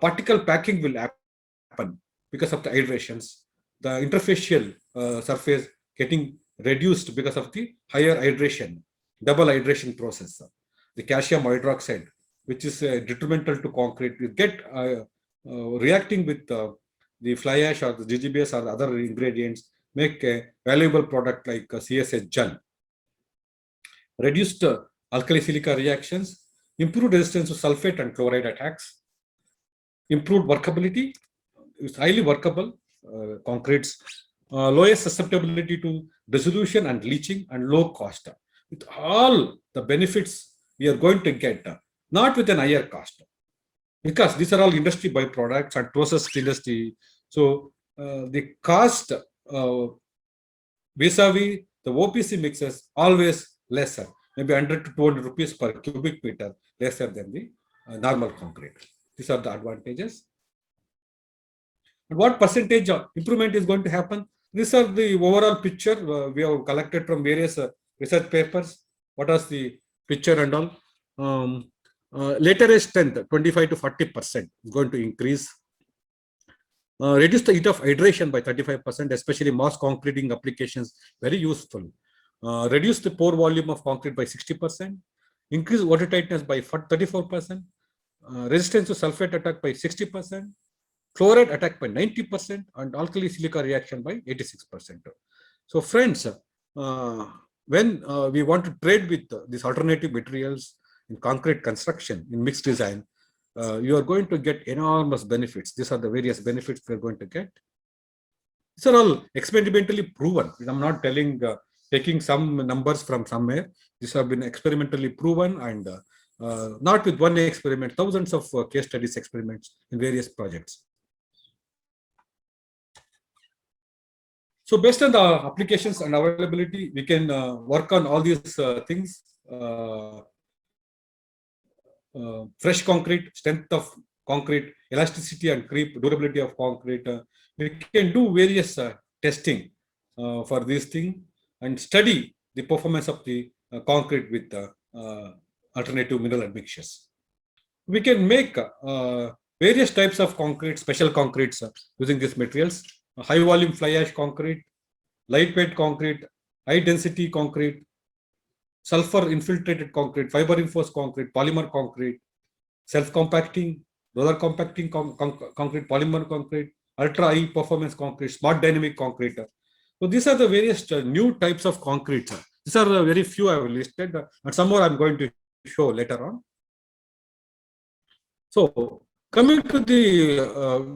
Particle packing will happen because of the hydrations. The interfacial surface getting reduced because of the higher hydration, double hydration process. The calcium hydroxide, which is detrimental to concrete, will get reacting with the fly ash or the GGBS or the other ingredients, make a valuable product like CSH gel. Reduced alkali silica reactions, improved resistance to sulfate and chloride attacks, improved workability, it's highly workable concretes, lowest susceptibility to dissolution and leaching, and low cost. With all the benefits we are going to get, not with an higher cost, because these are all industry byproducts and processed industry. So the cost vis-a-vis the OPC mixes always lesser, maybe 100 to 200 rupees per cubic meter lesser than the normal concrete. These are the advantages. And what percentage of improvement is going to happen? These are the overall picture we have collected from various research papers. What is the picture and all? Lateral strength 25 to 40% is going to increase. Reduce the heat of hydration by 35%, especially mass concreting applications, very useful. Reduce the pore volume of concrete by 60%. Increase water tightness by 34%. Resistance to sulfate attack by 60%. Chloride attack by 90%, and alkali silica reaction by 86%. So friends, when we want to trade with these alternative materials in concrete construction, in mixed design, you are going to get enormous benefits. These are the various benefits we are going to get. These are all experimentally proven. I'm not telling, taking some numbers from somewhere. These have been experimentally proven, and not with one experiment, thousands of case studies experiments in various projects. So based on the applications and availability, we can work on all these things. Fresh concrete, strength of concrete, elasticity and creep, durability of concrete. We can do various testing for this thing and study the performance of the concrete with alternative mineral admixtures. We can make various types of concrete, special concretes using these materials. High volume fly ash concrete, lightweight concrete, high density concrete, sulfur infiltrated concrete, fiber reinforced concrete, polymer concrete, self-compacting, roller compacting concrete, polymer concrete, ultra high performance concrete, smart dynamic concrete. So these are the various new types of concrete. These are very few I have listed, and some more I'm going to show later on. So coming to the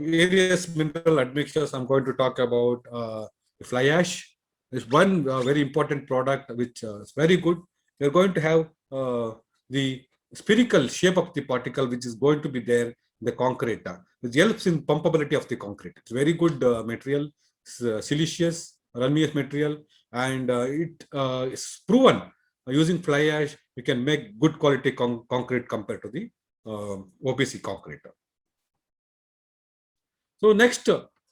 various mineral admixtures, I'm going to talk about fly ash. Is one very important product which is very good. You're going to have the spherical shape of the particle which is going to be there in the concrete, which helps in pumpability of the concrete. It's very good material, siliceous, runnous material, and it is proven using fly ash you can make good quality concrete compared to the OPC concrete. So next,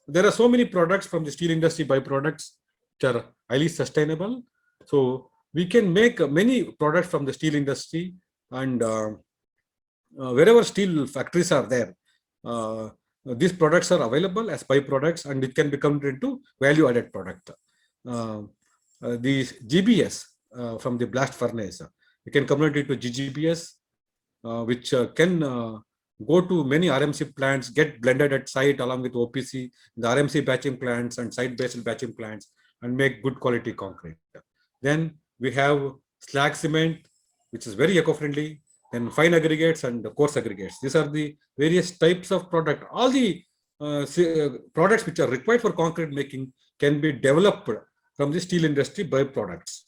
there are so many products from the steel industry byproducts which are highly sustainable. So we can make many products from the steel industry, and wherever steel factories are there, these products are available as byproducts, and it can become into value-added product. The GBS from the blast furnace, you can convert it to GGBS, which can go to many RMC plants, get blended at site along with OPC, the RMC batching plants and site-based batching plants, and make good quality concrete. Then we have slag cement, which is very eco-friendly, then fine aggregates and coarse aggregates. These are the various types of product. All the products which are required for concrete making can be developed from the steel industry byproducts.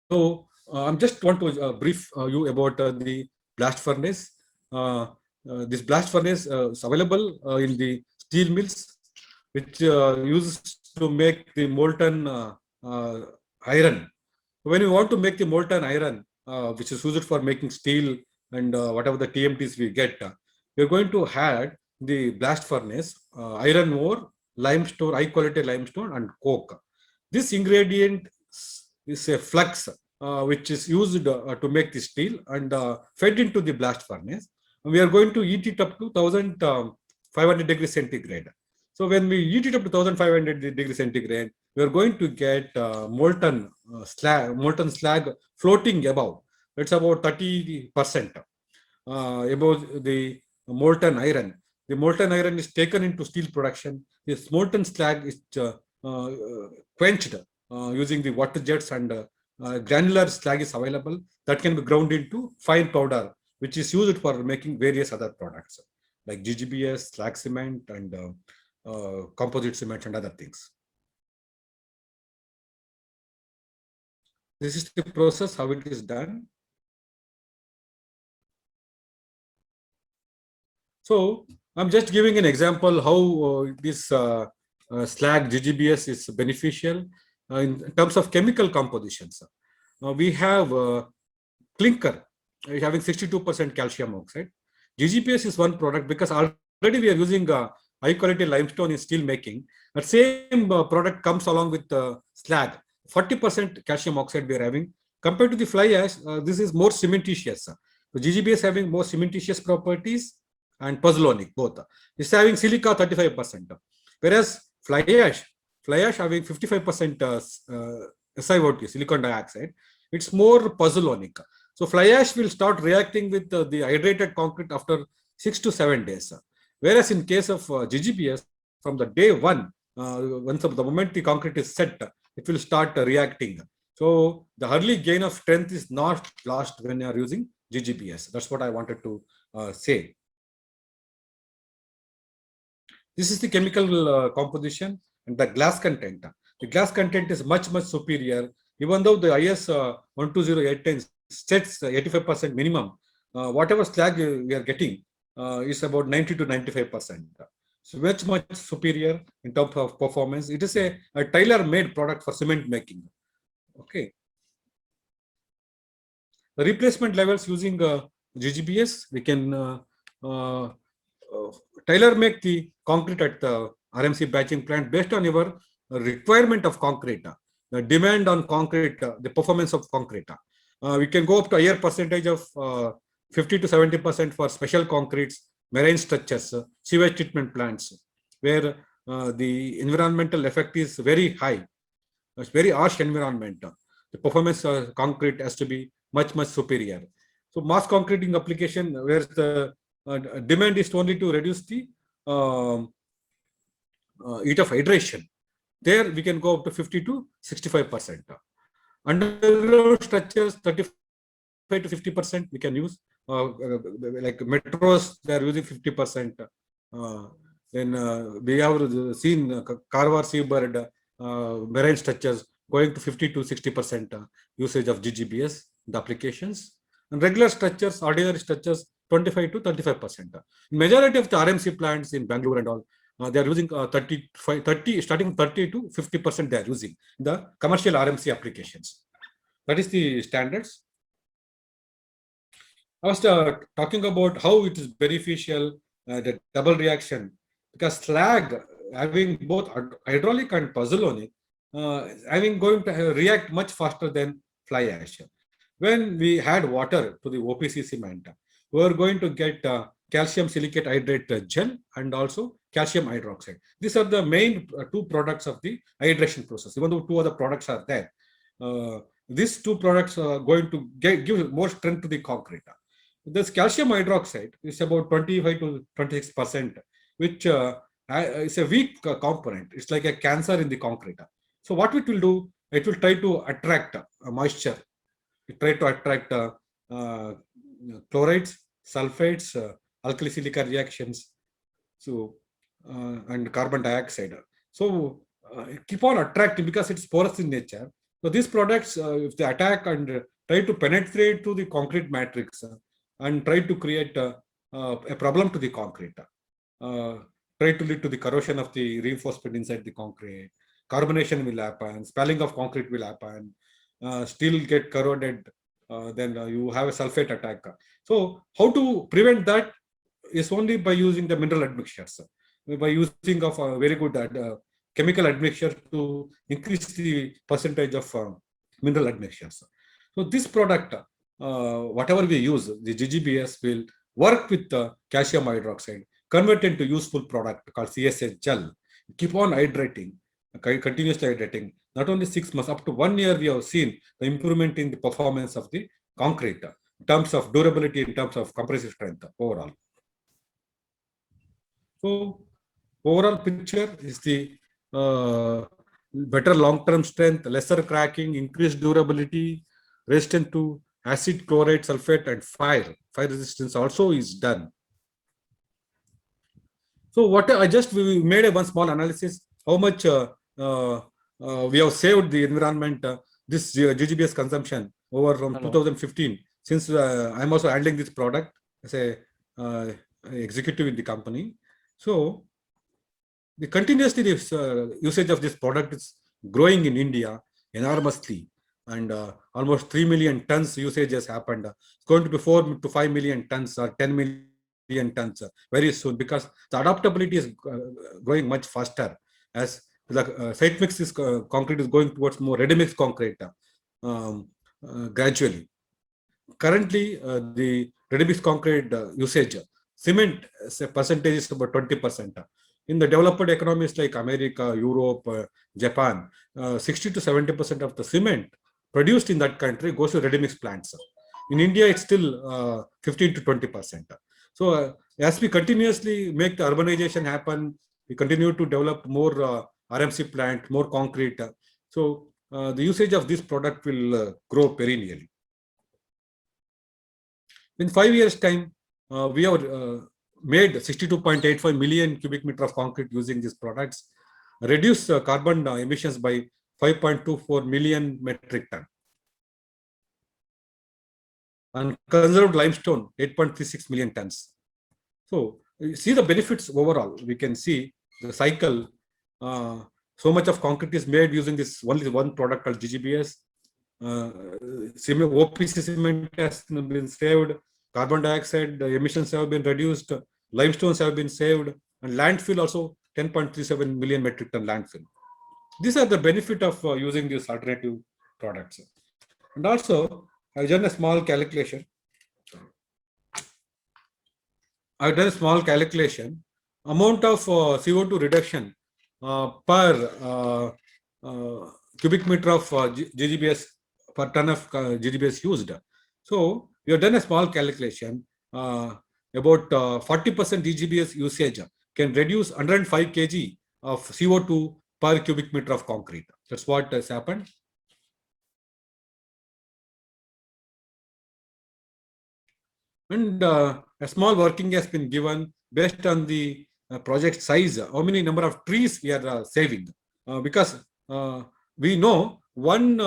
So I just want to brief you about the blast furnace. This blast furnace is available in the steel mills, which uses to make the molten iron. When you want to make the molten iron, which is used for making steel and whatever the TMTs we get, we're going to add the blast furnace, iron ore, limestone, high quality limestone, and coke. This ingredient is a flux which is used to make the steel and fed into the blast furnace. We are going to heat it up to 1500 degrees centigrade. So when we heat it up to 1500 degrees centigrade, we are going to get molten slag floating above. It's about 30% above the molten iron. The molten iron is taken into steel production. This molten slag is quenched using the water jets, and granular slag is available that can be ground into fine powder, which is used for making various other products like GGBS, slag cement, and composite cement and other things. This is the process, how it is done. So I'm just giving an example how this slag GGBS is beneficial in terms of chemical compositions. We have clinker having 62% calcium oxide. GGBS is one product because already we are using high quality limestone in steel making. That same product comes along with slag. 40% calcium oxide we are having. Compared to the fly ash, this is more cementitious. So GGBS having more cementitious properties and pozzolanic both. It's having silica 35%. Whereas fly ash having 55% SiO2, silicon dioxide, it's more pozzolanic. So fly ash will start reacting with the hydrated concrete after 6 to 7 days. Whereas in case of GGBS, from the day one, once the moment the concrete is set, it will start reacting. So the early gain of strength is not lost when you are using GGBS. That's what I wanted to say. This is the chemical composition and the glass content. The glass content is much superior. Even though the IS 12080 sets 85% minimum, whatever slag we are getting is about 90 to 95%. So much superior in terms of performance. It is a tailor-made product for cement making. Okay. The replacement levels using GGBS, we can tailor make the concrete at the RMC batching plant based on your requirement of concrete, the demand on concrete, the performance of concrete. We can go up to a higher percentage of 50 to 70% for special concretes, marine structures, sewage treatment plants, where the environmental effect is very high. It's very harsh environment. The performance of concrete has to be much superior. So mass concreting application, where the demand is only to reduce the heat of hydration. There we can go up to 50 to 65%. Underground structures, 35 to 50% we can use. Like metros, they are using 50%. Then we have seen Karwar seabird marine structures going to 50 to 60% usage of GGBS, the applications. And regular structures, ordinary structures, 25 to 35%. Majority of the RMC plants in Bangalore and all, they are using 30, starting 30 to 50% they are using the commercial RMC applications. That is the standards. I was talking about how it is beneficial, the double reaction, because slag having both hydraulic and pozzolanic, going to react much faster than fly ash. When we add water to the OPC cement, we are going to get calcium silicate hydrate gel and also calcium hydroxide. These are the main two products of the hydration process. Even though two other products are there, these two products are going to give more strength to the concrete. This calcium hydroxide is about 25 to 26%, which is a weak component. It's like a cancer in the concrete. So what it will do, it will try to attract moisture. It try to attract chlorides, sulfates, alkali silica reactions, so and carbon dioxide. So keep on attracting because it's porous in nature. So these products, if they attack and try to penetrate to the concrete matrix and try to create a problem to the concrete, try to lead to the corrosion of the reinforcement inside the concrete, carbonation will happen, spalling of concrete will happen, steel get corroded, then you have a sulfate attack. So how to prevent that is only by using the mineral admixtures, by using of a very good chemical admixture to increase the percentage of mineral admixtures. So this product, whatever we use, the GGBS will work with the calcium hydroxide, convert into useful product called CSH gel. Keep on hydrating, continuously hydrating. Not only 6 months, up to 1 year, we have seen the improvement in the performance of the concrete in terms of durability, in terms of compressive strength overall. So overall picture is the better long-term strength, lesser cracking, increased durability, resistant to acid, chloride, sulfate, and fire. Fire resistance also is done. So what we made a one small analysis, how much we have saved the environment, this GGBS consumption over from 2015. Since I'm also handling this product as a executive in the company. So the continuously this usage of this product is growing in India enormously, and almost 3 million tons usage has happened. It's going to be 4 to 5 million tons or 10 million tons very soon, because the adaptability is growing much faster as the site mix is concrete is going towards more ready mix concrete gradually. Currently, the ready mix concrete usage, cement percentage is about 20%. In the developed economies like America, Europe, Japan, 60 to 70% of the cement produced in that country goes to ready mix plants. In India, it's still 15 to 20%. So as we continuously make the urbanization happen, we continue to develop more RMC plant, more concrete. So the usage of this product will grow perennially. In 5 years' time, we have made 62.85 million cubic meter of concrete using these products, reduce carbon emissions by 5.24 million metric ton, and conserved limestone 8.36 million tons. So you see the benefits overall. We can see the cycle. So much of concrete is made using this only one product called GGBS. OPC cement has been saved. Carbon dioxide emissions have been reduced, limestones have been saved, and landfill also 10.37 million metric ton landfill. These are the benefit of using these alternative products. And also, I've done a small calculation. Amount of CO2 reduction per cubic meter of GGBS per ton of GGBS used. So we have done a small calculation. About 40% GGBS usage can reduce 105 kg of CO2 per cubic meter of concrete. That's what has happened. And a small working has been given based on the project size, how many number of trees we are saving. Because we know one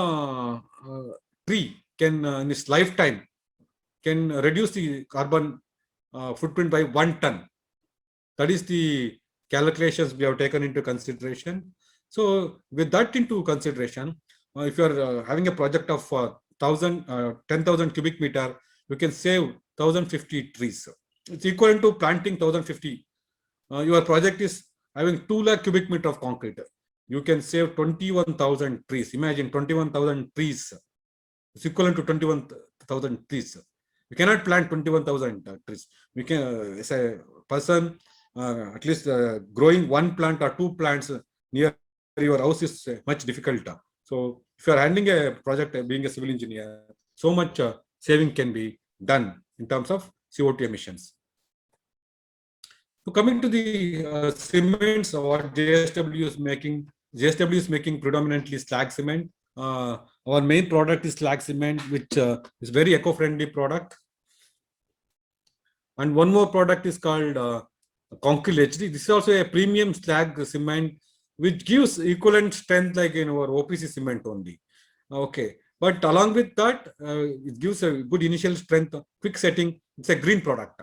tree can, in its lifetime, can reduce the carbon footprint by 1 ton. That is the calculations we have taken into consideration. So with that into consideration, if you are having a project of 10,000 cubic meter, you can save 1,050 trees. It's equivalent to planting 1,050. Your project is having 2 lakh cubic meter of concrete. You can save 21,000 trees. Imagine 21,000 trees. It's equivalent to 21,000 trees. We cannot plant 21,000 trees. We can, as a person, at least growing 1 plant or 2 plants near your house is much difficult. So if you are handling a project, being a civil engineer, so much saving can be done in terms of CO2 emissions. So coming to the cements, what JSW is making predominantly slag cement. Our main product is slag cement, which is very eco-friendly product. And one more product is called Concrete HD. This is also a premium slag cement, which gives equivalent strength like in our OPC cement only. Okay, but along with that, it gives a good initial strength, quick setting. It's a green product,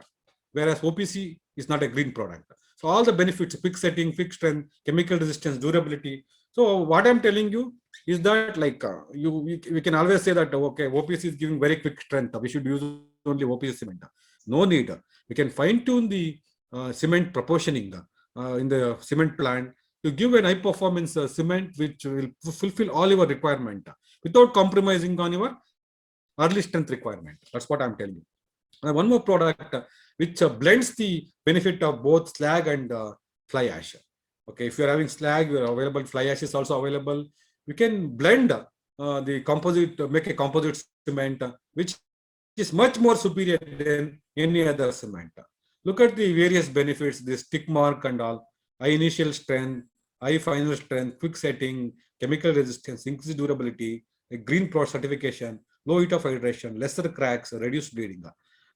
whereas OPC is not a green product. So all the benefits: quick setting, quick strength, chemical resistance, durability. So what I'm telling you is that like we can always say that okay, OPC is giving very quick strength. We should use only OPC cement. No need. We can fine tune the cement proportioning in the cement plant to give an high performance cement which will fulfill all your requirement without compromising on your early strength requirement. That's what I'm telling you. One more product which blends the benefit of both slag and fly ash. Okay, if you're having slag, you're available. Fly ash is also available. You can blend the composite, make a composite cement, which is much more superior than any other cement. Look at the various benefits, the stick mark and all, high initial strength, high final strength, quick setting, chemical resistance, increased durability, a green pro certification, low heat of hydration, lesser cracks, reduced bleeding.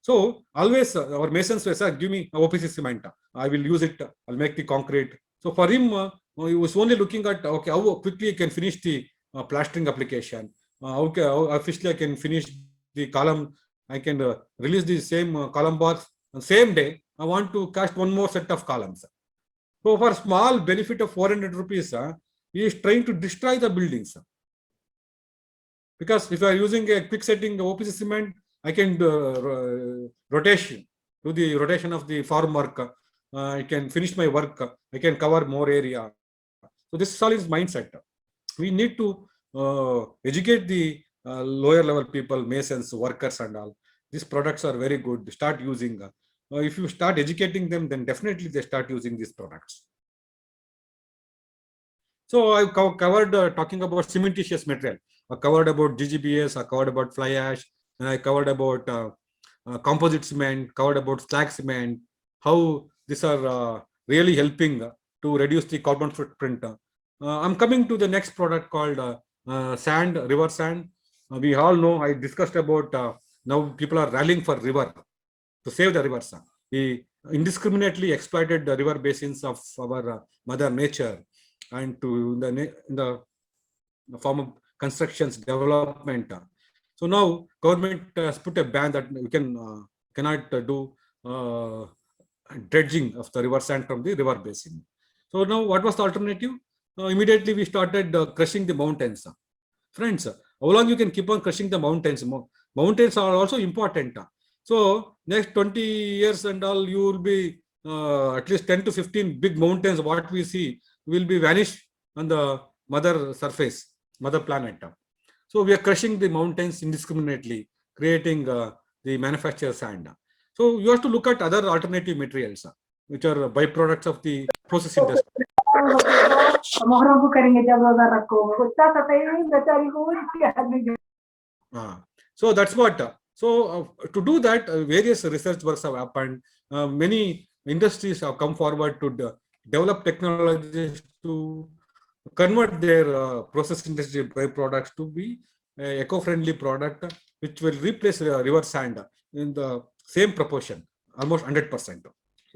So always our masons say, sir, give me OPC cement. I will use it. I'll make the concrete. So for him, he was only looking at okay, how quickly he can finish the plastering application. How efficiently I can finish the column. I can release the same column bars on same day. I want to cast one more set of columns. So for small benefit of 400 rupees, he is trying to destroy the buildings. Because if you are using a quick setting OPC cement, I can do the rotation of the farm work. I can finish my work. I can cover more area. So this is all his mindset. We need to educate the lower level people, masons, workers and all. These products are very good. Start using. If you start educating them, then definitely they start using these products. So I covered talking about cementitious material. I covered about GGBS. I covered about fly ash. And I covered about composite cement. Covered about slag cement. How these are really helping to reduce the carbon footprint. I'm coming to the next product called sand, river sand. We all know I discussed about now people are rallying for river to save the rivers. We indiscriminately exploited the river basins of our mother nature and to in the form of constructions development. So now government has put a ban that we cannot do dredging of the river sand from the river basin. So now what was the alternative? Immediately we started crushing the mountains. Friends, how long you can keep on crushing the mountains? Mountains are also important. So next 20 years and all, you will be at least 10 to 15 big mountains, what we see will be vanished on the mother surface, mother planet. So we are crushing the mountains indiscriminately, creating the manufactured sand. So you have to look at other alternative materials, which are byproducts of the process industry. So that's what. So to do that, various research works have happened. Many industries have come forward to develop technologies to convert their process industry byproducts to be eco-friendly product, which will replace river sand in the same proportion, almost 100%.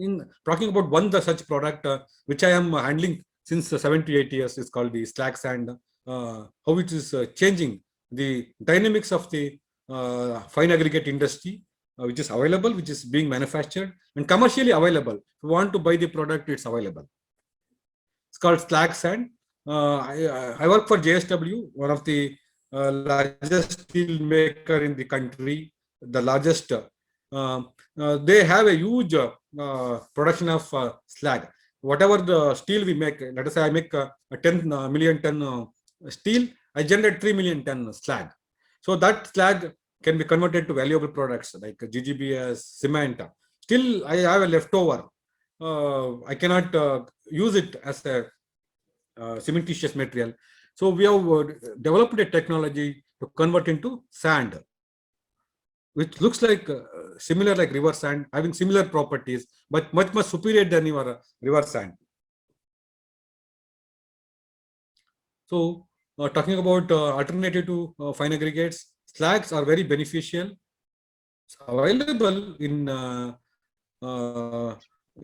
In talking about one such product, which I am handling since 7 to 8 years, is called the slag sand. How it is changing the dynamics of the fine aggregate industry, which is available, which is being manufactured and commercially available. If you want to buy the product, it's available. It's called slag sand. I work for JSW, one of the largest steel maker in the country, the largest. They have a huge production of slag. Whatever the steel we make, let us say I make a 10 million ton steel, I generate 3 million ton slag. So that slag can be converted to valuable products like GGBS, cement. Still, I have a leftover. I cannot use it as a cementitious material. So we have developed a technology to convert into sand, which looks like similar like river sand, having similar properties, but much superior than your river sand. So talking about alternative to fine aggregates, slags are very beneficial. It's available in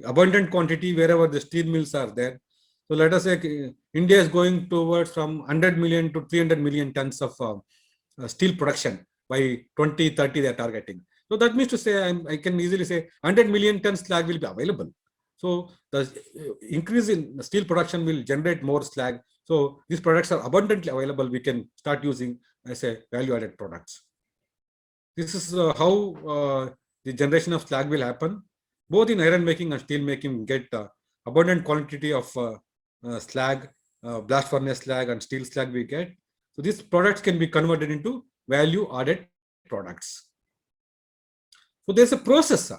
abundant quantity wherever the steel mills are there. So let us say India is going towards from 100 million to 300 million tons of steel production by 2030 they are targeting. So that means to say, I can easily say 100 million tons slag will be available. So the increase in steel production will generate more slag, So these products are abundantly available. We can start using as a value-added products. This is how the generation of slag will happen. Both in iron making and steel making, get abundant quantity of slag, blast furnace slag and steel slag we get. So these products can be converted into value-added products. So there's a process.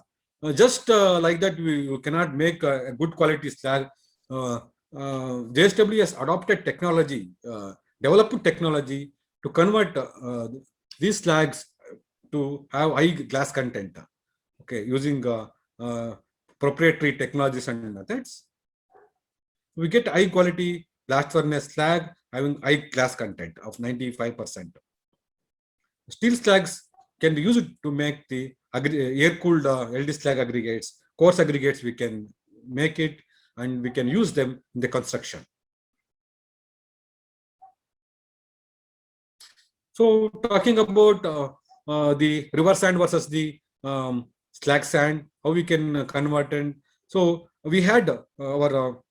Just like that, you cannot make a good quality slag. JSW has adopted technology, developed technology to convert these slags to have high glass content. Okay, using proprietary technologies and methods, we get high quality blast furnace slag having high glass content of 95%. Steel slags can be used to make the air-cooled LD slag aggregates, coarse aggregates. We can make it and we can use them in the construction. So talking about the river sand versus the slag sand, how we can convert it. So we had our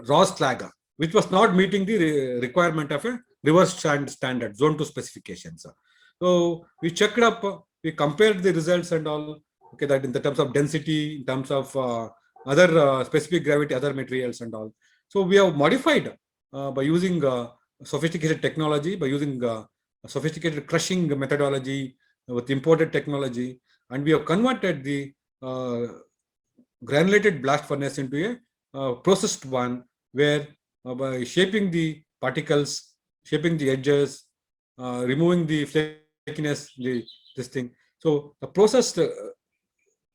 raw slag, which was not meeting the requirement of a river sand standard, zone 2 specifications. So we checked up, we compared the results and all, okay, that in the terms of density, in terms of other specific gravity, other materials and all. So we have modified by using sophisticated technology, by using sophisticated crushing methodology with imported technology, and we have converted the granulated blast furnace into a processed one, where by shaping the particles, shaping the edges, removing the flakiness, this thing. So the processed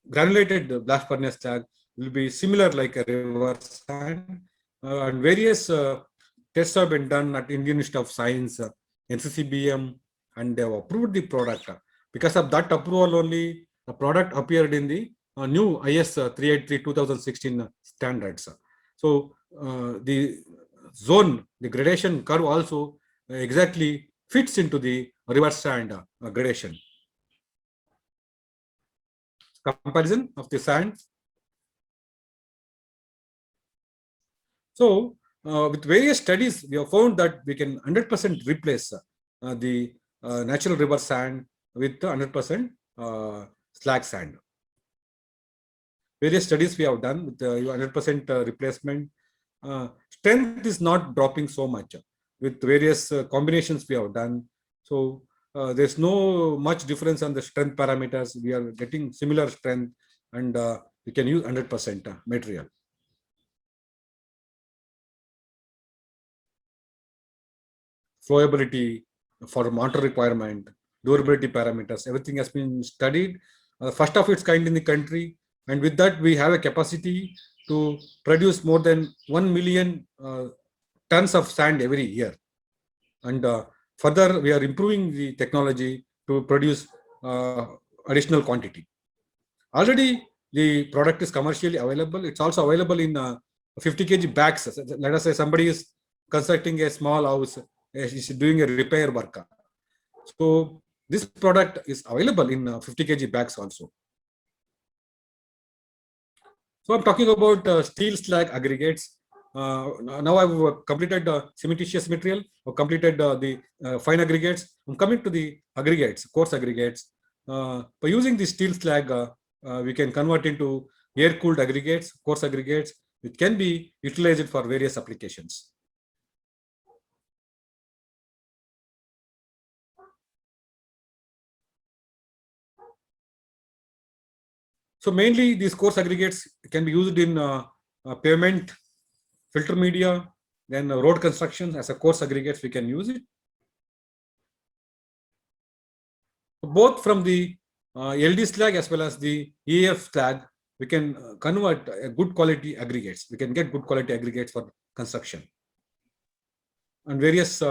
granulated blast furnace slag will be similar like a river sand, and various tests have been done at Indian Institute of Science, NCCBM, and they have approved the product. Because of that approval only, the product appeared in the new IS 383/2016 standards. So the zone, the gradation curve also exactly fits into the river sand gradation. Comparison of the sand. So with various studies, we have found that we can 100% replace the natural river sand with 100% slag sand. Various studies we have done with 100% replacement. Strength is not dropping so much with various combinations we have done. So there's no much difference on the strength parameters. We are getting similar strength, and we can use 100% material. Flowability for mortar requirement, durability parameters, everything has been studied. First of its kind in the country, and with that we have a capacity to produce more than 1 million tons of sand every year. And further, we are improving the technology to produce additional quantity. Already the product is commercially available. It's also available in 50 kg bags. Let us say somebody is constructing a small house, is doing a repair work. So this product is available in 50 kg bags also. So I'm talking about steel slag aggregates. Now I've completed cementitious material, I've completed the fine aggregates. I'm coming to the aggregates, coarse aggregates. By using the steel slag, we can convert into air-cooled aggregates, coarse aggregates, which can be utilized for various applications. So mainly these coarse aggregates can be used in pavement, filter media, then road construction. As a coarse aggregates, we can use it. Both from the LD slag as well as the EAF slag, we can convert good quality aggregates. We can get good quality aggregates for construction. And various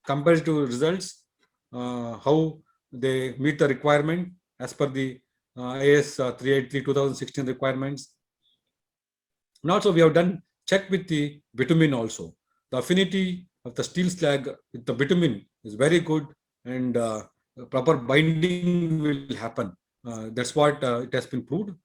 comparative results, how they meet the requirement as per the IS 383/2016 requirements. And also we have done check with the bitumen also. The affinity of the steel slag with the bitumen is very good, and proper binding will happen. That's what it has been proved.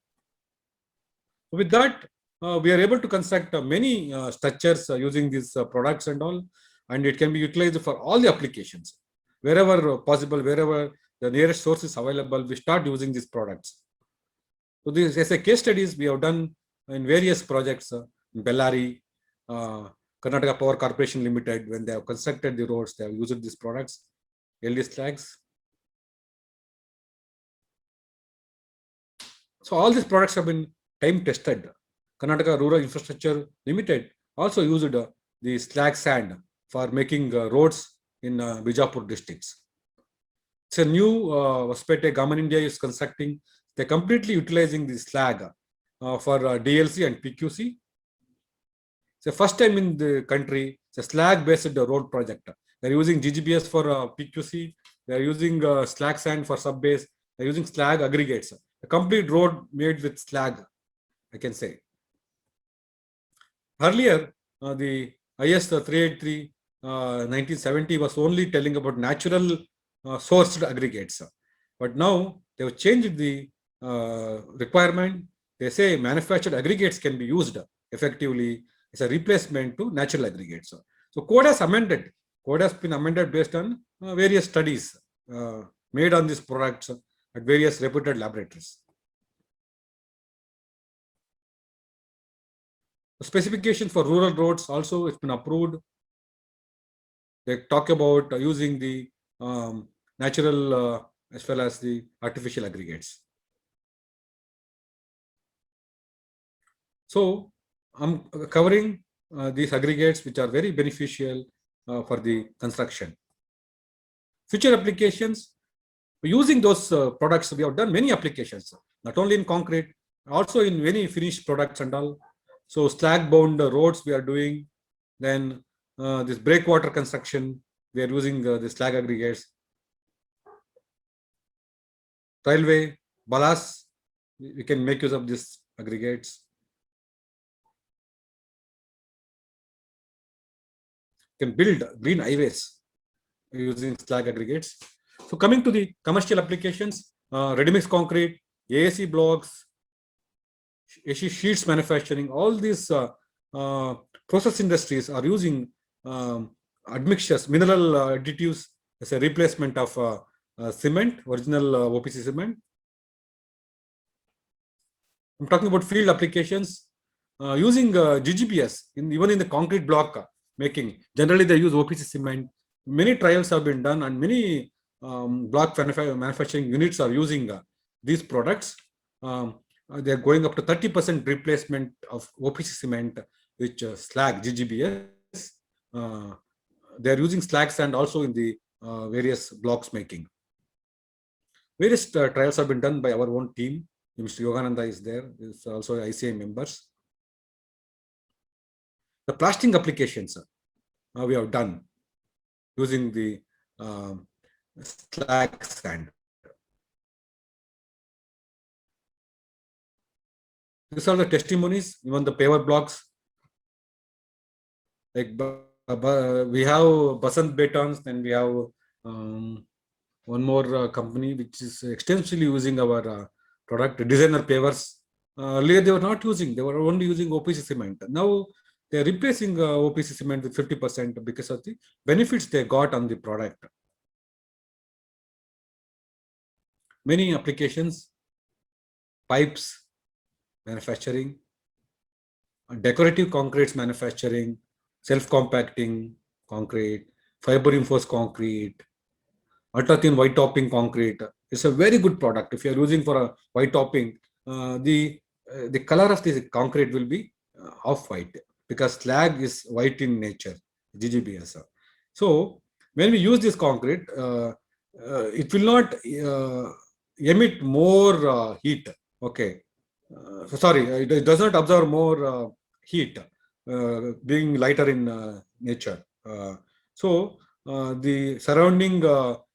With that, we are able to construct many structures using these products and all, and it can be utilized for all the applications. Wherever possible, wherever the nearest source is available, we start using these products. So this, as a case studies, we have done in various projects in Bellary, Karnataka Power Corporation Limited, when they have constructed the roads, they have used these products, LD slags. So all these products have been time tested. Karnataka Rural Infrastructure Limited also used the slag sand for making roads in Bijapur districts. It's a new Hospete Government India is constructing. They're completely utilizing the slag for DLC and PQC. It's the first time in the country, it's a slag-based road project. They're using GGBS for PQC. They're using slag sand for sub-base. They're using slag aggregates. A complete road made with slag, I can say. Earlier, the IS 383 1970 was only telling about natural sourced aggregates. But now they've changed the requirement. They say manufactured aggregates can be used effectively as a replacement to natural aggregates. So code has amended. Code has been amended based on various studies made on these products at various reputed laboratories. The specification for rural roads also has been approved. They talk about using the natural as well as the artificial aggregates. So I'm covering these aggregates which are very beneficial for the construction. Future applications, using those products, we have done many applications, not only in concrete, also in many finished products and all. So slag bound roads we are doing, then this breakwater construction, we are using the slag aggregates. Railway, ballast, we can make use of these aggregates. Can build green highways using slag aggregates. So coming to the commercial applications, ready-mix concrete, AAC blocks, AC sheets manufacturing, all these process industries are using admixtures, mineral additives as a replacement of cement, original OPC cement. I'm talking about field applications using GGBS even in the concrete block making. Generally, they use OPC cement. Many trials have been done, and many block manufacturing units are using these products. They're going up to 30% replacement of OPC cement, which slag GGBS. They're using slag sand also in the various blocks making. Various trials have been done by our own team. Mr. Yogananda is there. Is also ICI members. The plastering applications we have done using the slag sand. These are the testimonies, even the paver blocks. Like we have Basant Betons, then we have one more company which is extensively using our product, designer pavers. Earlier they were not using, they were only using OPC cement. Now they are replacing OPC cement with 50% because of the benefits they got on the product. Many applications, pipes manufacturing, decorative concretes manufacturing, self-compacting concrete, fiber reinforced concrete, ultra-thin white topping concrete. It's a very good product. If you are using for a white topping, the color of the concrete will be off-white because slag is white in nature, GGBS. So when we use this concrete, it will not emit more heat. Okay. Sorry, it does not absorb more heat, being lighter in nature. So the surrounding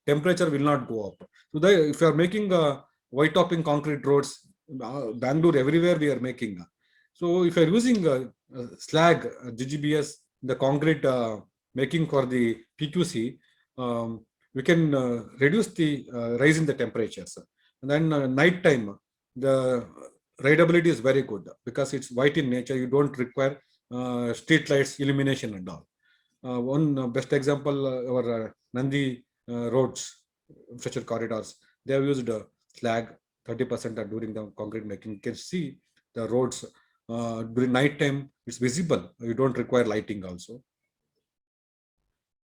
temperature will not go up. So if you are making white topping concrete roads, Bangalore, everywhere we are making. So if you are using slag, GGBS, the concrete making for the PQC, we can reduce the rise in the temperatures. And then night time, the rideability is very good because it's white in nature. You don't require street lights, illumination and all. One best example, our Nandi roads, infrastructure corridors, they have used slag 30% during the concrete making. You can see the roads during night time, it's visible. You don't require lighting also.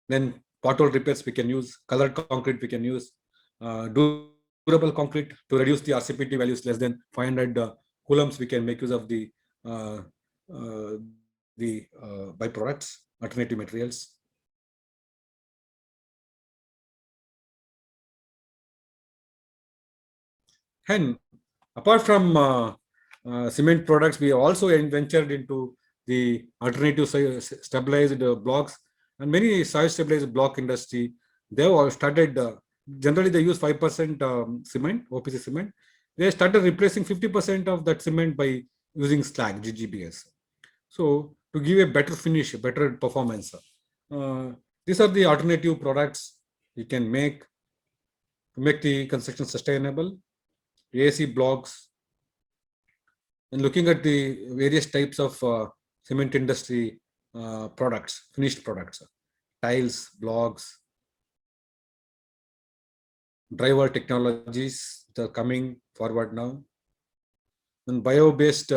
Then pothole repairs we can use, colored concrete we can use, durable concrete to reduce the RCPT values less than 500 coulombs. We can make use of the byproducts, alternative materials. And apart from cement products, we also ventured into the alternative stabilized blocks, and many soil stabilized block industry. They all started. Generally, they use 5% cement, OPC cement. They started replacing 50% of that cement by using slag, GGBS. So to give a better finish, better performance, these are the alternative products you can make to make the construction sustainable. AAC blocks, and looking at the various types of cement industry products, finished products, tiles, blocks, drywall technologies that are coming forward now, and bio-based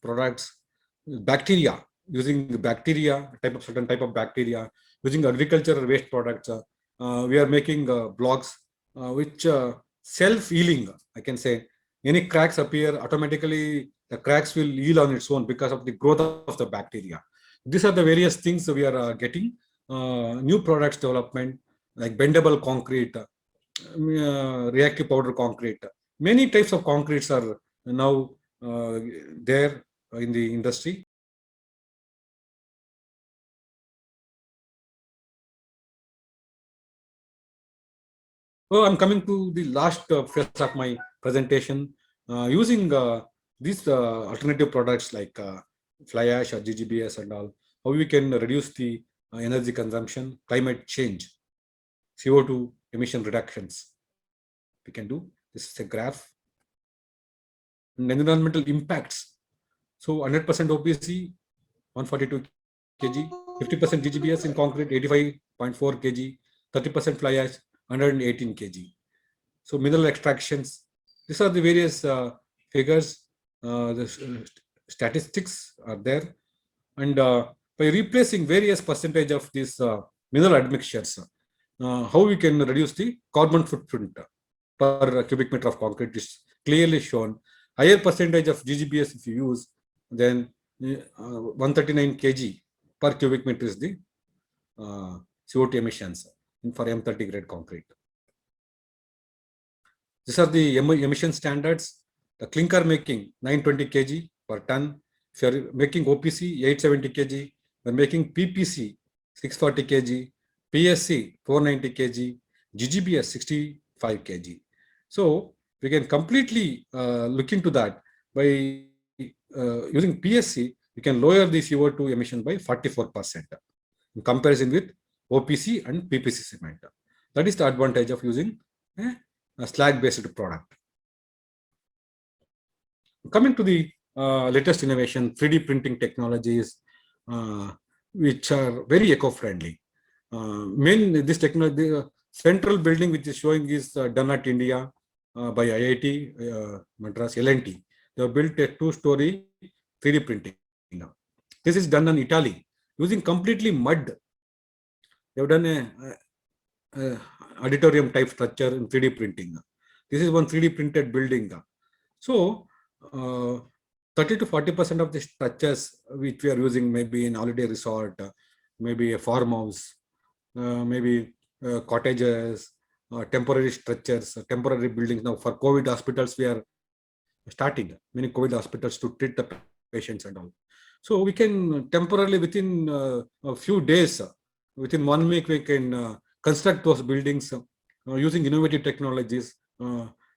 products, bacteria, using bacteria, certain type of bacteria, using agricultural waste products. We are making blocks which self-healing, I can say. Any cracks appear, automatically the cracks will heal on its own because of the growth of the bacteria. These are the various things we are getting. New products development like bendable concrete, reactive powder concrete. Many types of concretes are now there in the industry. So I'm coming to the last phase of my presentation. Using these alternative products like fly ash or GGBS and all, how we can reduce the energy consumption, climate change, CO2 emission reductions. We can do. This is a graph. And environmental impacts. So 100% OPC, 142 kg, 50% GGBS in concrete, 85.4 kg, 30% fly ash, 118 kg. So mineral extractions. These are the various figures. The statistics are there, and by replacing various percentage of these mineral admixtures, how we can reduce the carbon footprint per cubic meter of concrete is clearly shown. Higher percentage of GGBS if you use, then 139 kg per cubic meter is the CO2 emissions for M30 grade concrete. These are the emission standards. The clinker making 920 kg per ton. If you are making OPC 870 kg, we are making PPC 640 kg, PSC 490 kg, GGBS 65 kg. So we can completely look into that by using PSC. We can lower the CO2 emission by 44% in comparison with OPC and PPC cement. That is the advantage of using a slag-based product. Coming to the latest innovation, 3D printing technologies, which are very eco-friendly. This technology, the central building which is showing is done at India by IIT Madras L&T. They have built a 2-story 3D printing. This is done in Italy using completely mud. They have done a auditorium type structure in 3D printing. This is one 3D printed building. So 30 to 40% of the structures which we are using, maybe in holiday resort, maybe a farmhouse, maybe cottages, temporary structures, temporary buildings. Now for COVID hospitals, we are starting many COVID hospitals to treat the patients and all. So we can temporarily within a few days, within 1 week, we can construct those buildings using innovative technologies,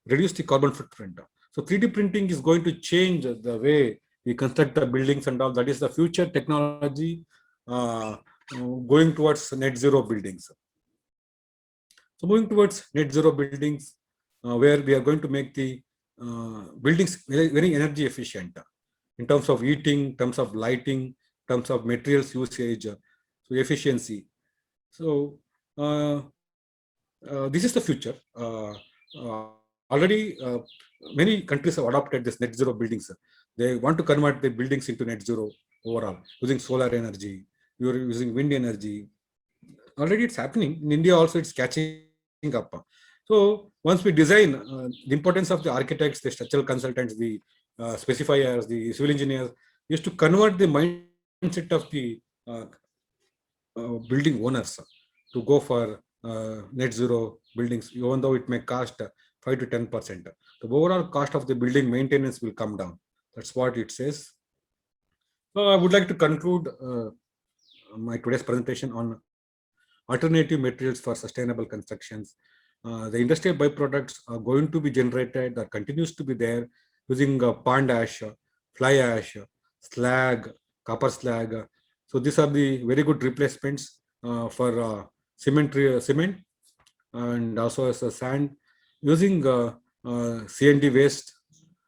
reduce the carbon footprint. So 3D printing is going to change the way we construct the buildings and all. That is the future technology going towards net zero buildings. So moving towards net zero buildings, where we are going to make the buildings very energy efficient in terms of heating, terms of lighting, terms of materials usage, so efficiency. So this is the future. Already, many countries have adopted this net zero buildings. They want to convert the buildings into net zero overall, using solar energy, you're using wind energy. Already it's happening. In India also it's catching up. So once we design, the importance of the architects, the structural consultants, the specifiers, the civil engineers, is to convert the mindset of the building owners to go for net zero buildings, even though it may cost 5 to 10%. The overall cost of the building maintenance will come down. That's what it says. So I would like to conclude my today's presentation on alternative materials for sustainable constructions. The industrial byproducts are going to be generated or continues to be there using pond ash, fly ash, slag, copper slag. So these are the very good replacements for cement and also as a sand, using C&D waste,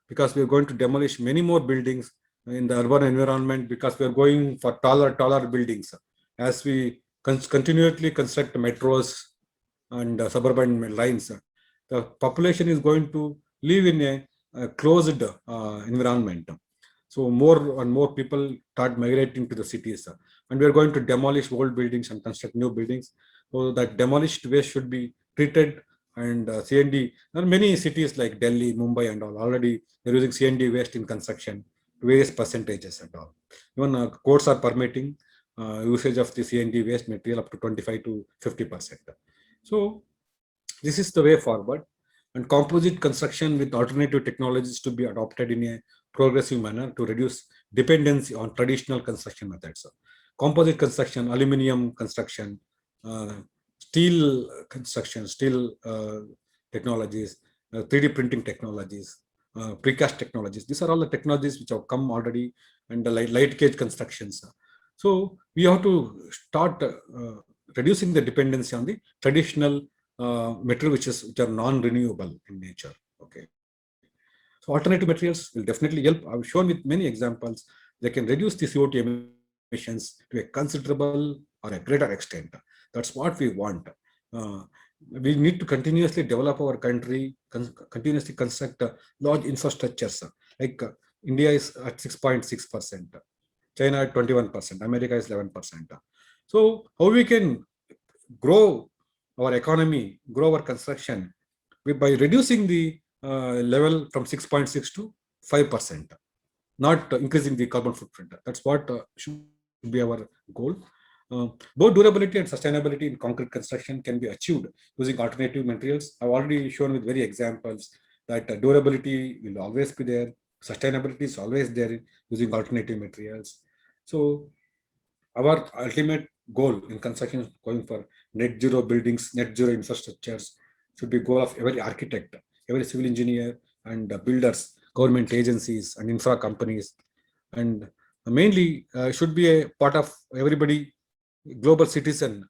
because we are going to demolish many more buildings in the urban environment, because we are going for taller buildings as we continually construct metros and suburban lines. The population is going to live in a closed environment. So more and more people start migrating to the cities, and we are going to demolish old buildings and construct new buildings. So that demolished waste should be treated, and C&D. There are many cities like Delhi, Mumbai, and all already they're using C&D waste in construction, various percentages and all. Even courts are permitting usage of the C&D waste material up to 25 to 50%. So this is the way forward, and composite construction with alternative technologies to be adopted in a progressive manner to reduce dependency on traditional construction methods. Composite construction, aluminum construction, steel construction, steel technologies, 3D printing technologies, precast technologies. These are all the technologies which have come already, and the light gauge constructions. So we have to start reducing the dependency on the traditional material which are non-renewable in nature. Okay. So alternative materials will definitely help. I've shown with many examples. They can reduce the CO2 emissions to a considerable or a greater extent. That's what we want. We need to continuously develop our country, continuously construct large infrastructures. Like India is at 6.6%, China at 21%, America is 11%. So how we can grow our economy, grow our construction by reducing the level from 6.6 to 5%, not increasing the carbon footprint. That's what should be our goal. Both durability and sustainability in concrete construction can be achieved using alternative materials. I've already shown with very examples that durability will always be there. Sustainability is always there using alternative materials. So our ultimate goal in construction is going for net zero buildings, net zero infrastructures should be goal of every architect, every civil engineer, and builders, government agencies, and infra companies, and mainly should be a part of everybody global citizen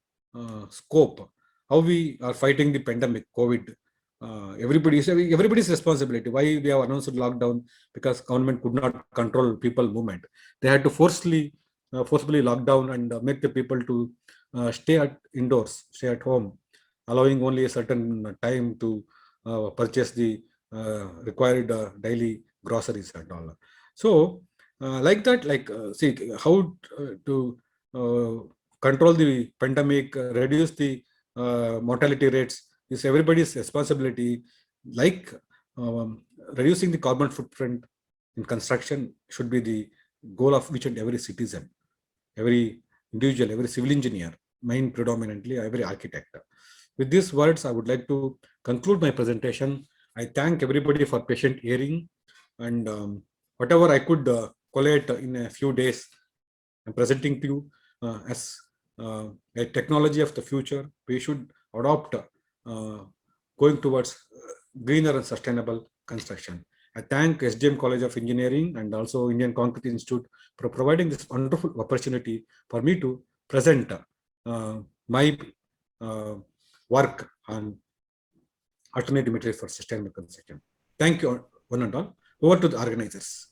scope. How we are fighting the pandemic, COVID. Everybody's responsibility. Why we have announced lockdown? Because government could not control people movement. They had to forcibly lock down and make the people to stay indoors, stay at home, allowing only a certain time to purchase the required daily groceries and all. So like that, see how to control the pandemic, reduce the mortality rates is everybody's responsibility. Like reducing the carbon footprint in construction should be the goal of each and every citizen, every individual, every civil engineer, mine predominantly, every architect. With these words, I would like to conclude my presentation. I thank everybody for patient hearing, and whatever I could collate in a few days, I'm presenting to you as a technology of the future. We should adopt going towards greener and sustainable construction. I thank SDM College of Engineering and also Indian Concrete Institute for providing this wonderful opportunity for me to present my work on alternative materials for sustainable construction. Thank you one and all. Over to the organizers.